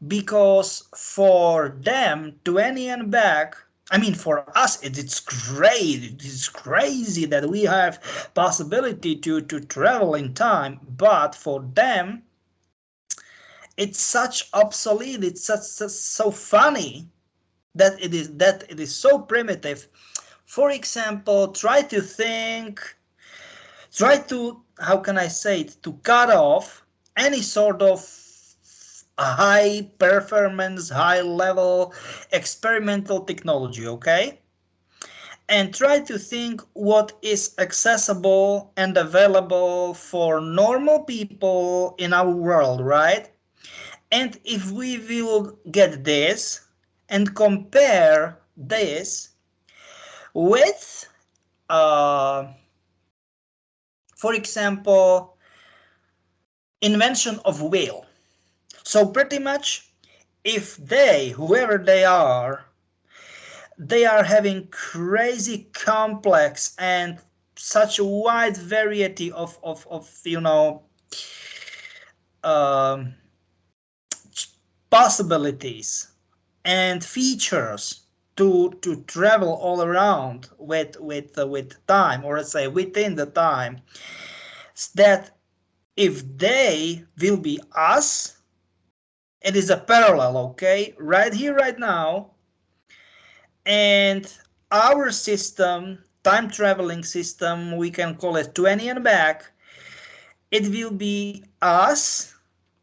Because for them, 20 and Back, I mean, for us, it's great. It's crazy that we have possibility to travel in time. But for them, it's such obsolete. It's such so funny that it is so primitive. For example, try to, how can I say it, to cut off any sort of high performance, high level experimental technology, okay? And try to think what is accessible and available for normal people in our world, right? And if we will get this and compare this with, for example, invention of whale. So pretty much, if whoever they are having crazy complex and such a wide variety of possibilities and features to travel all around with time, or let's say within the time, that if they will be us, it is a parallel, okay, right here, right now, and our system, time traveling system, we can call it 20 and Back, it will be us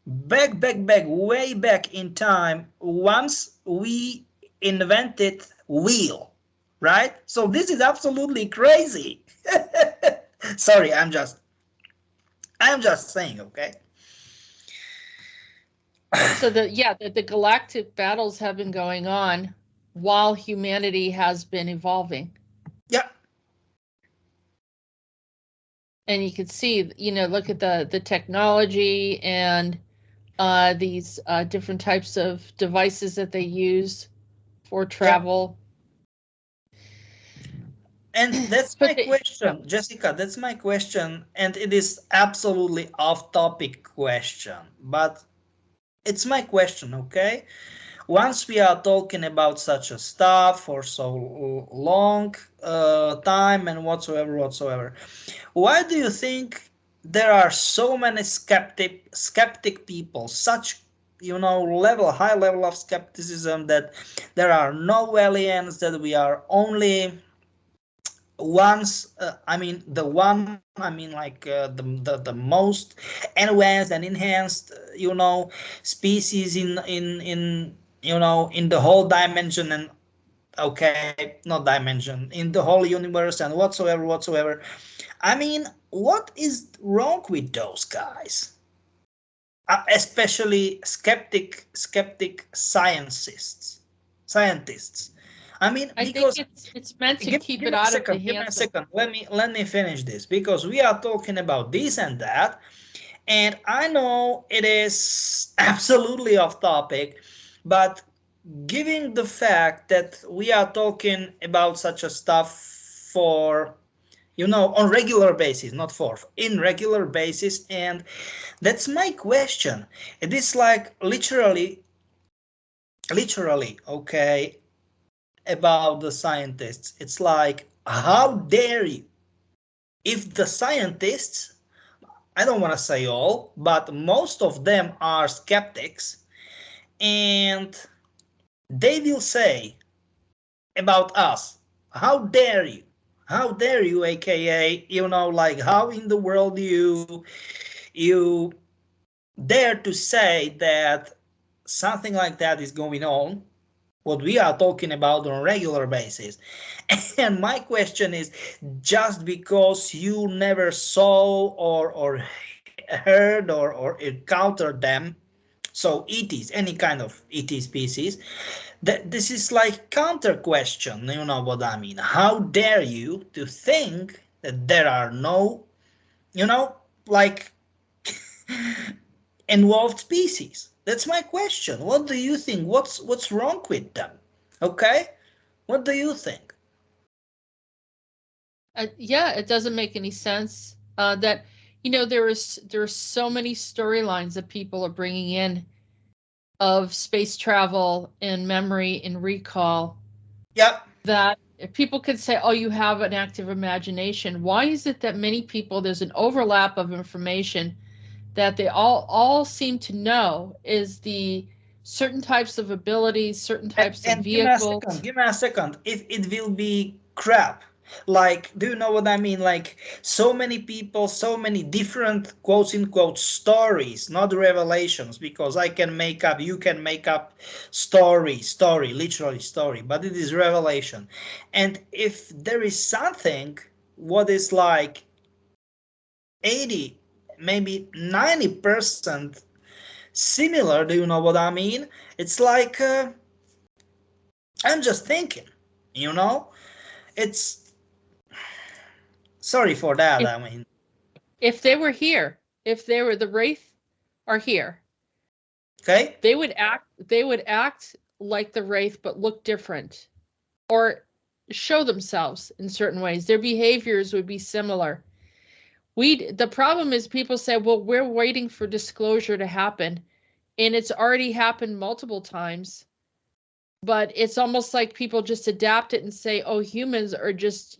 back, way back in time, once we invented wheel, right? So this is absolutely crazy. Sorry, I'm just saying, okay? So the galactic battles have been going on while humanity has been evolving. Yeah. and you can see, look at the technology and these different types of devices that they use for travel. And that's my question, Jessica, that's my question. And it is absolutely off-topic question, but it's my question, okay? Once we are talking about such a stuff for so long time and whatsoever, why do you think there are so many skeptic people, such high level of skepticism that there are no aliens, that we are only the most advanced and enhanced species in the whole dimension, and not dimension, in the whole universe and whatsoever. I mean, what is wrong with those guys? Especially skeptic scientists. I mean, because I think it's meant to keep it out of the hands. Give me a second. Let me finish this, because we are talking about this and that, and I know it is absolutely off topic, but given the fact that we are talking about such a stuff for on regular basis, not in regular basis, and that's my question. It is like literally, okay, about the scientists. It's like, how dare you? If the scientists, I don't want to say all, but most of them are skeptics, and they will say about us, how dare you? How dare you, aka, like, how in the world you dare to say that something like that is going on, what we are talking about on a regular basis. And my question is, just because you never saw or heard or encountered them, so ETs, any kind of ET species, this is like counter question, you know what I mean? How dare you to think that there are no, like involved species? That's my question. What do you think? What's wrong with them? Okay, what do you think? Yeah, it doesn't make any sense. That there are so many storylines that people are bringing in of space travel and memory and recall. Yep. That if people could say, "Oh, you have an active imagination." Why is it that many people, there's an overlap of information that they all seem to know is the certain types of abilities, certain types of vehicles. Give me a second. If it will be crap, like, do you know what I mean? Like, so many people, so many different quotes unquote stories, not revelations, because you can make up story, literally story, but it is revelation. And if there is something what is like 80, maybe 90% similar, do you know what I mean? It's like, I'm just thinking, it's, sorry for that. I mean, if they were here, if they were, the Wraith are here, okay, they would act like the Wraith, but look different, or show themselves in certain ways. Their behaviors would be similar. The problem is people say, well, we're waiting for disclosure to happen, and it's already happened multiple times. But it's almost like people just adapt it and say, oh, humans are just,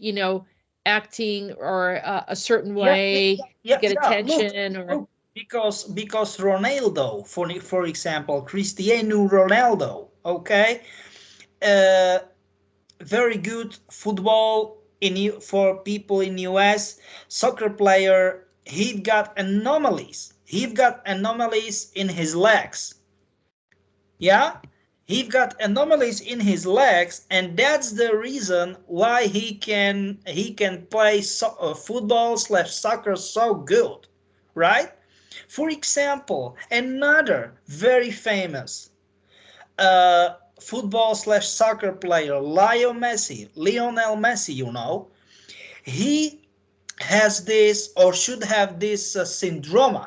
acting or a certain way to get attention. Look, because Ronaldo, for example, Cristiano Ronaldo, okay, very good football for people in US, soccer player. He got anomalies. In his legs. Yeah. He got anomalies in his legs, and that's the reason why he can play football / soccer so good, right? For example, another very famous football / soccer player, Lionel Messi, he has this or should have this syndrome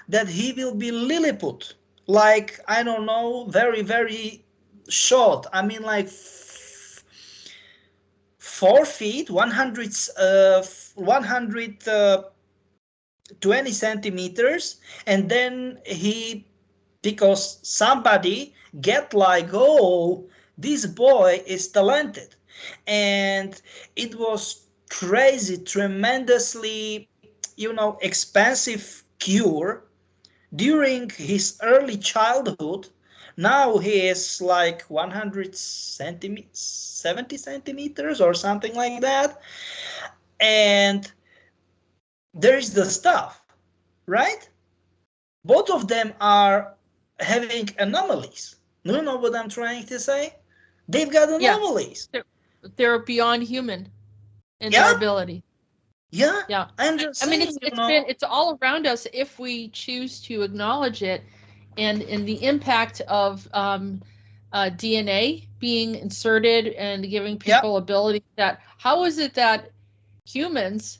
that he will be Lilliput, like, I don't know, very, very short. I mean, like 4 feet, 120 centimeters, and then because somebody get like, oh, this boy is talented, and it was crazy, tremendously, expensive cure during his early childhood. Now he is like 70 centimeters or something like that, and there is the stuff, right? Both of them are having anomalies. Do you know what I'm trying to say? They've got anomalies. Yeah. They're beyond human in Yeah. their ability. Yeah. Yeah. I'm just saying, it's all around us if we choose to acknowledge it, and in the impact of DNA being inserted and giving people ability. That how is it that humans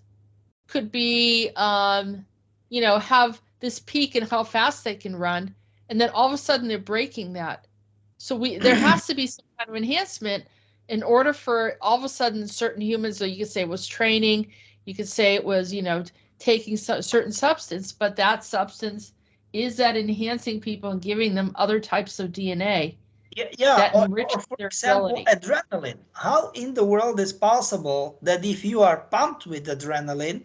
could be have this peak in how fast they can run, and then all of a sudden they're breaking that. So there has to be some kind of enhancement in order for all of a sudden certain humans, so you could say it was training, you could say it was, taking certain substance, but that substance is that enhancing people and giving them other types of DNA. That enrich for their example, ability. adrenaline. How in the world is possible that if you are pumped with adrenaline,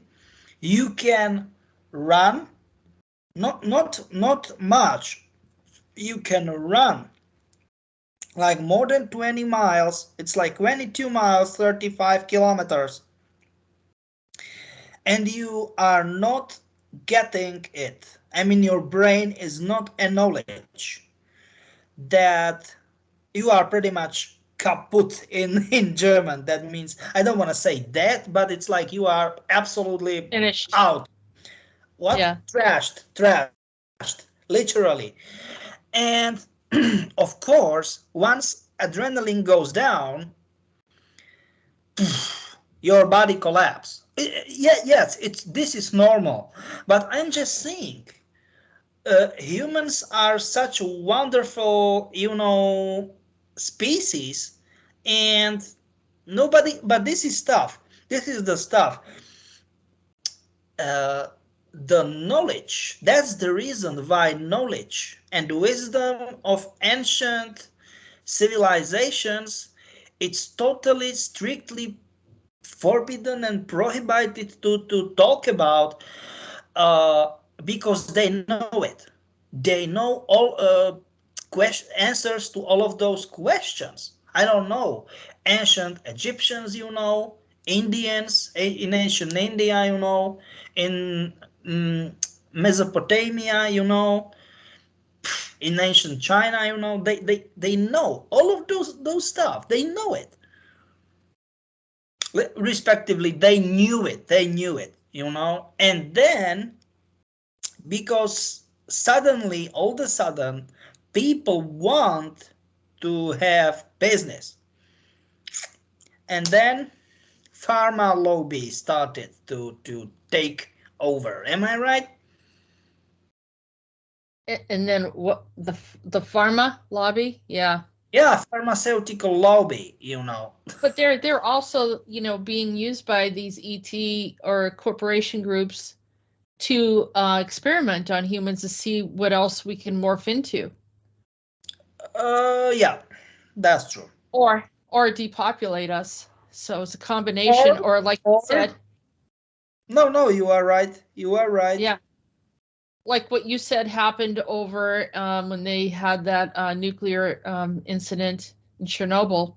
you can run, not much, you can run like more than 20 miles. It's like 22 miles, 35 kilometers. And you are not getting it. I mean, your brain is not acknowledged that you are pretty much kaputt in German. That means, I don't want to say dead, but it's like you are absolutely Finished. out. What? Yeah. Trashed, literally. And of course, once adrenaline goes down, your body collapses. Yes, this is normal, but I'm just saying, humans are such a wonderful, species, and nobody. But this is stuff. This is the stuff. The knowledge. That's the reason why knowledge and wisdom of ancient civilizations, it's totally strictly forbidden and prohibited to talk about, because they know it. They know all answers to all of those questions. I don't know. Ancient Egyptians, Indians in ancient India, in Mesopotamia, in ancient China, they know all of those stuff. They know it. Respectively, they knew it, and then, because all of a sudden, people want to have business, and then pharma lobby started to take over. Am I right? And then what, the pharma lobby? Yeah. Yeah, pharmaceutical lobby, But they're also, being used by these ET or corporation groups to experiment on humans to see what else we can morph into. Yeah, that's true. Or depopulate us. So it's a combination, or like you said. No, you are right. Yeah. Like what you said happened over when they had that nuclear incident in Chernobyl,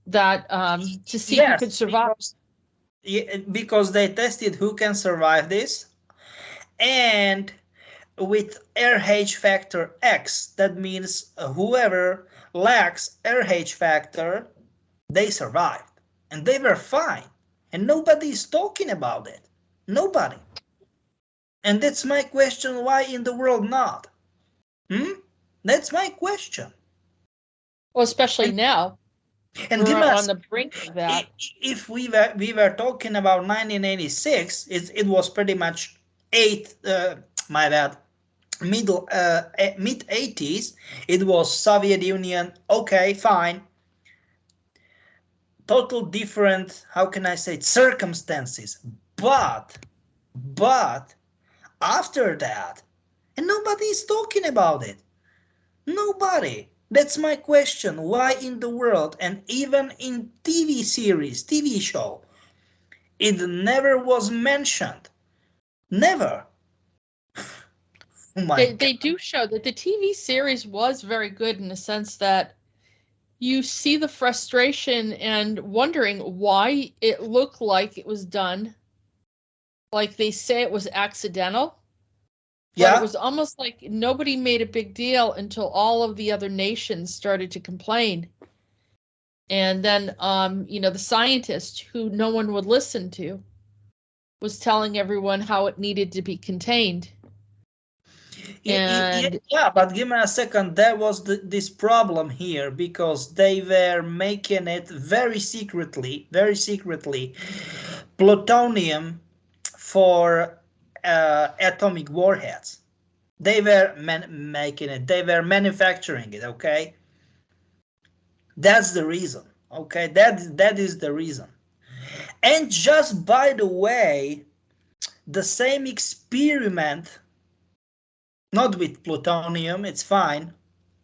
that to see who could survive. Because they tested who can survive this, and with RH factor X, that means whoever lacks RH factor, they survived, and they were fine, and nobody is talking about it. Nobody. And that's my question, why in the world not? That's my question. Well, especially now. And we're give us, on the brink of that. if we were talking about 1986, it was pretty much mid 80s. It was Soviet Union. Okay, fine. Total different, how can I say it, circumstances. But after that, and nobody is talking about it. Nobody. That's my question. Why in the world, and even in TV series, TV show, it never was mentioned. Never. Oh They do show that the TV series was very good in the sense that you see the frustration and wondering why it looked like it was done. Like they say it was accidental. But it was almost like nobody made a big deal until all of the other nations started to complain. And then, the scientist who no one would listen to was telling everyone how it needed to be contained. And yeah, but give me a second. There was this problem here because they were making it very secretly, plutonium for atomic warheads. They were making it. They were manufacturing it. Okay, that's the reason. Okay, that is the reason. And just by the way, the same experiment. Not with plutonium, it's fine.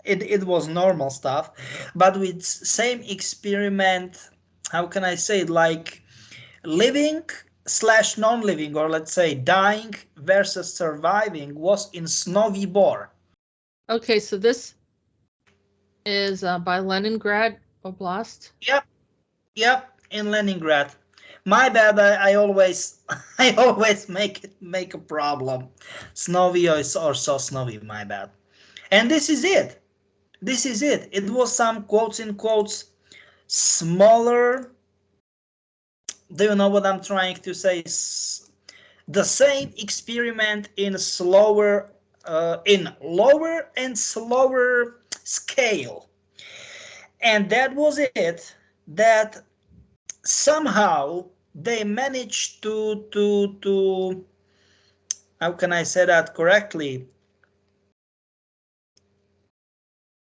It was normal stuff, but with same experiment, how can I say it, like living / non-living, or let's say dying versus surviving, was in Snowy Bor. Okay, so this is by Leningrad Oblast. Yep, in Leningrad. My bad. I always make a problem. Snowy or Sosnowy. My bad. And this is it. It was some quotes in quotes smaller. Do you know what I'm trying to say? The same experiment in lower and slower scale, and that was it. That somehow they managed to how can I say that correctly,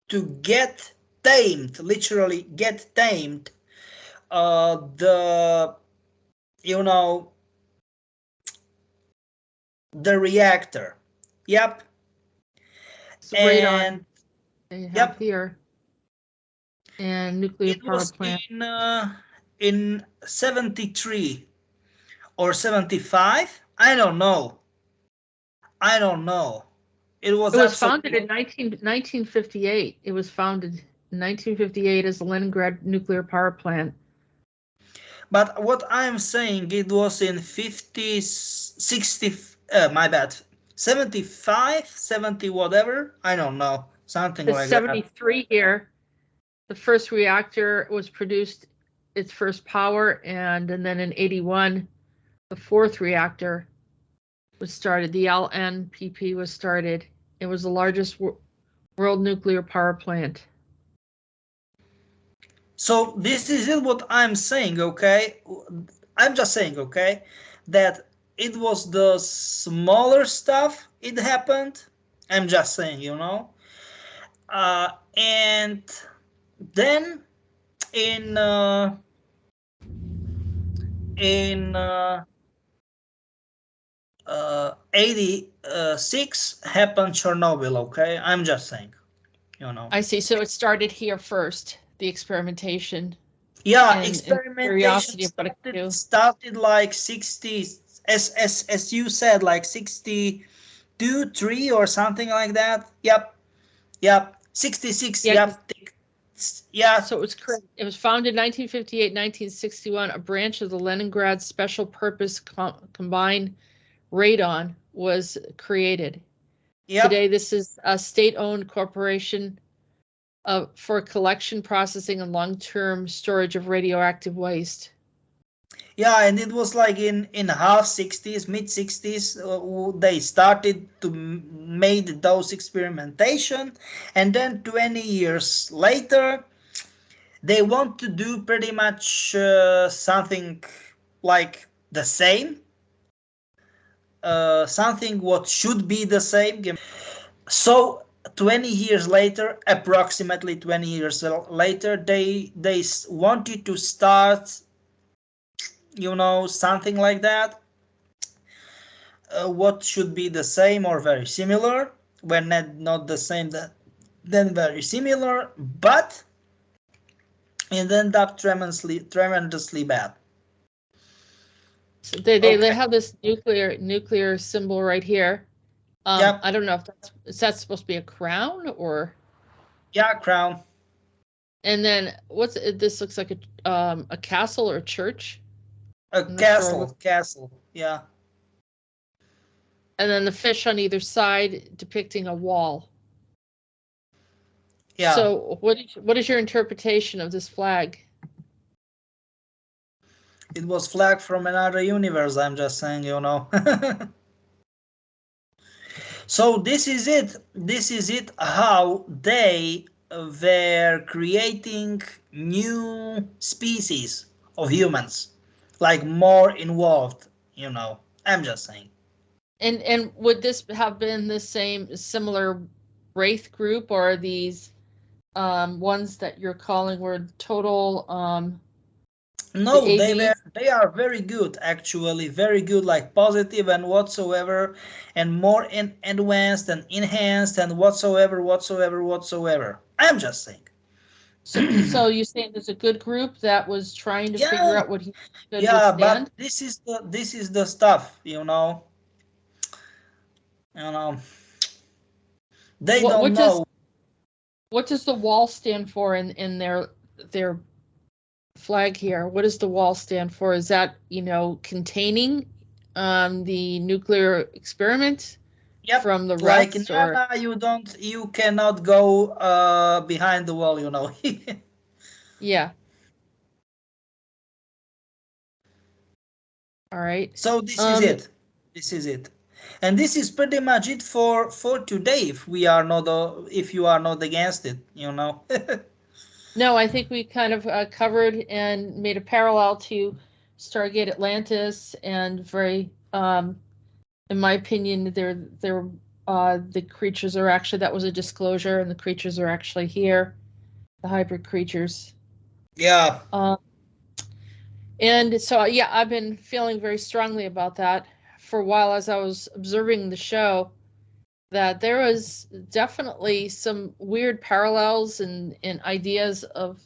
to get tamed, literally get tamed, the reactor. Yep. And they have here, and nuclear power plant in 73 or 75. I don't know. It was founded in 1958. It was founded in 1958 as the Leningrad nuclear power plant. But what I'm saying, it was in 50s, 60, my bad, 75, 70, whatever. I don't know. Something like 73 that. Here, the first reactor was produced, its first power, and then in 81, the fourth reactor was started. The LNPP was started. It was the largest world nuclear power plant. So this is what I'm saying, okay? I'm just saying, okay, that it was the smaller stuff it happened. I'm just saying, and then in 86 happened Chernobyl, okay? I'm just saying, I see. So it started here first, the experimentation. Yeah, experimentation started like 60s, as you said, like 62, 3 or something like that. Yep, 66. Yeah, yeah. So it was founded in 1958, 1961. A branch of the Leningrad Special Purpose Combined Radon was created. Yep. Today, this is a state-owned corporation for collection, processing, and long-term storage of radioactive waste. Yeah, and it was like in half 60s, mid 60s, they started to made those experimentation, and then 20 years later, they want to do pretty much something like the same, something what should be the same. So 20 years later, approximately 20 years later, they wanted to start, you know, something like that. What should be the same or very similar, when not the same, then very similar, but it ended up tremendously bad. So they have this nuclear symbol right here. Yep. I don't know if is that supposed to be a crown or? Yeah, crown. And then this looks like a castle or a church. A castle. Yeah. And then the fish on either side depicting a wall. Yeah. So what is your interpretation of this flag? It was flag from another universe, I'm just saying, you know. So this is it. This is it, how they were creating new species of humans, like more involved, you know. I'm just saying. And would this have been the similar Wraith group, or are these ones that you're calling were total no, they are very good, actually, very good, like positive and whatsoever, and more advanced and enhanced and whatsoever. I'm just saying. So you're saying there's a good group that was trying to figure out what he could withstand? But this is the stuff, you know. They don't know. What does the wall stand for in their flag here? What does the wall stand for? Is that, you know, containing the nuclear experiment? Yep. From the like rest, in you cannot go behind the wall, you know. Yeah. All right. So this is it. This is it. And this is pretty much it for today, if you are not against it, you know. No, I think we kind of covered and made a parallel to Stargate Atlantis, and very, in my opinion, the creatures are actually, that was a disclosure, and the creatures are actually here, the hybrid creatures. Yeah. And so, yeah, I've been feeling very strongly about that for a while as I was observing the show, that there was definitely some weird parallels and ideas of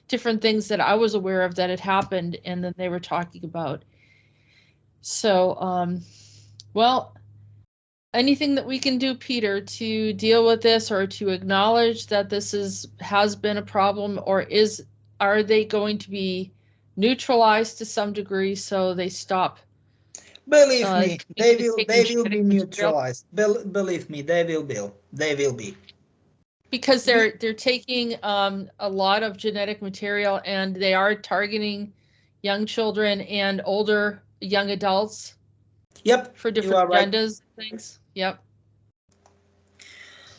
different things that I was aware of that had happened and that they were talking about. So, well, anything that we can do, Peter, to deal with this, or to acknowledge that this has been a problem, or are they going to be neutralized to some degree so they stop? Believe me, they will be neutralized. Believe me, they will be. Because they're taking a lot of genetic material, and they are targeting young children and older young adults. Yep. For different agendas and things. Yep.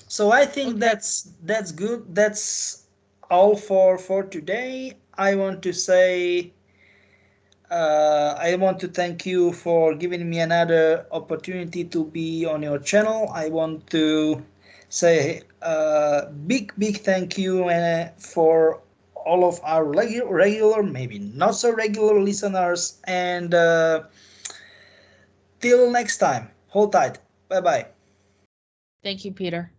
So I think that's good. That's all for today. I want to say, I want to thank you for giving me another opportunity to be on your channel. I want to say big thank you for all of our regular, maybe not so regular listeners, and till next time, hold tight. Bye-bye. Thank you, Peter.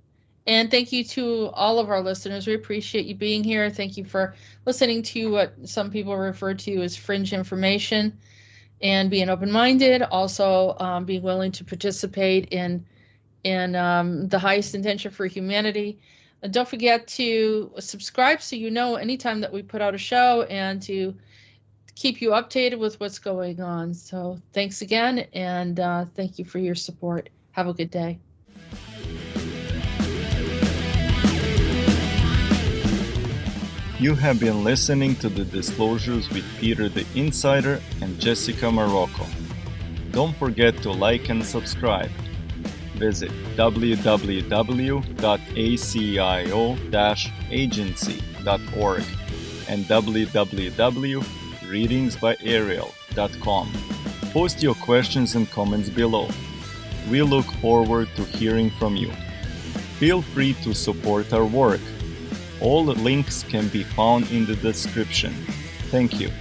And thank you to all of our listeners. We appreciate you being here. Thank you for listening to what some people refer to as fringe information, and being open-minded. Also, being willing to participate in the highest intention for humanity. And don't forget to subscribe so you know anytime that we put out a show, and to keep you updated with what's going on. So thanks again, and thank you for your support. Have a good day. You have been listening to the Disclosures with Peter the Insider and Jessica Marrocco. Don't forget to like and subscribe. Visit www.acio-agency.org and www.readingsbyarael.com. Post your questions and comments below. We look forward to hearing from you. Feel free to support our work. All links can be found in the description. Thank you.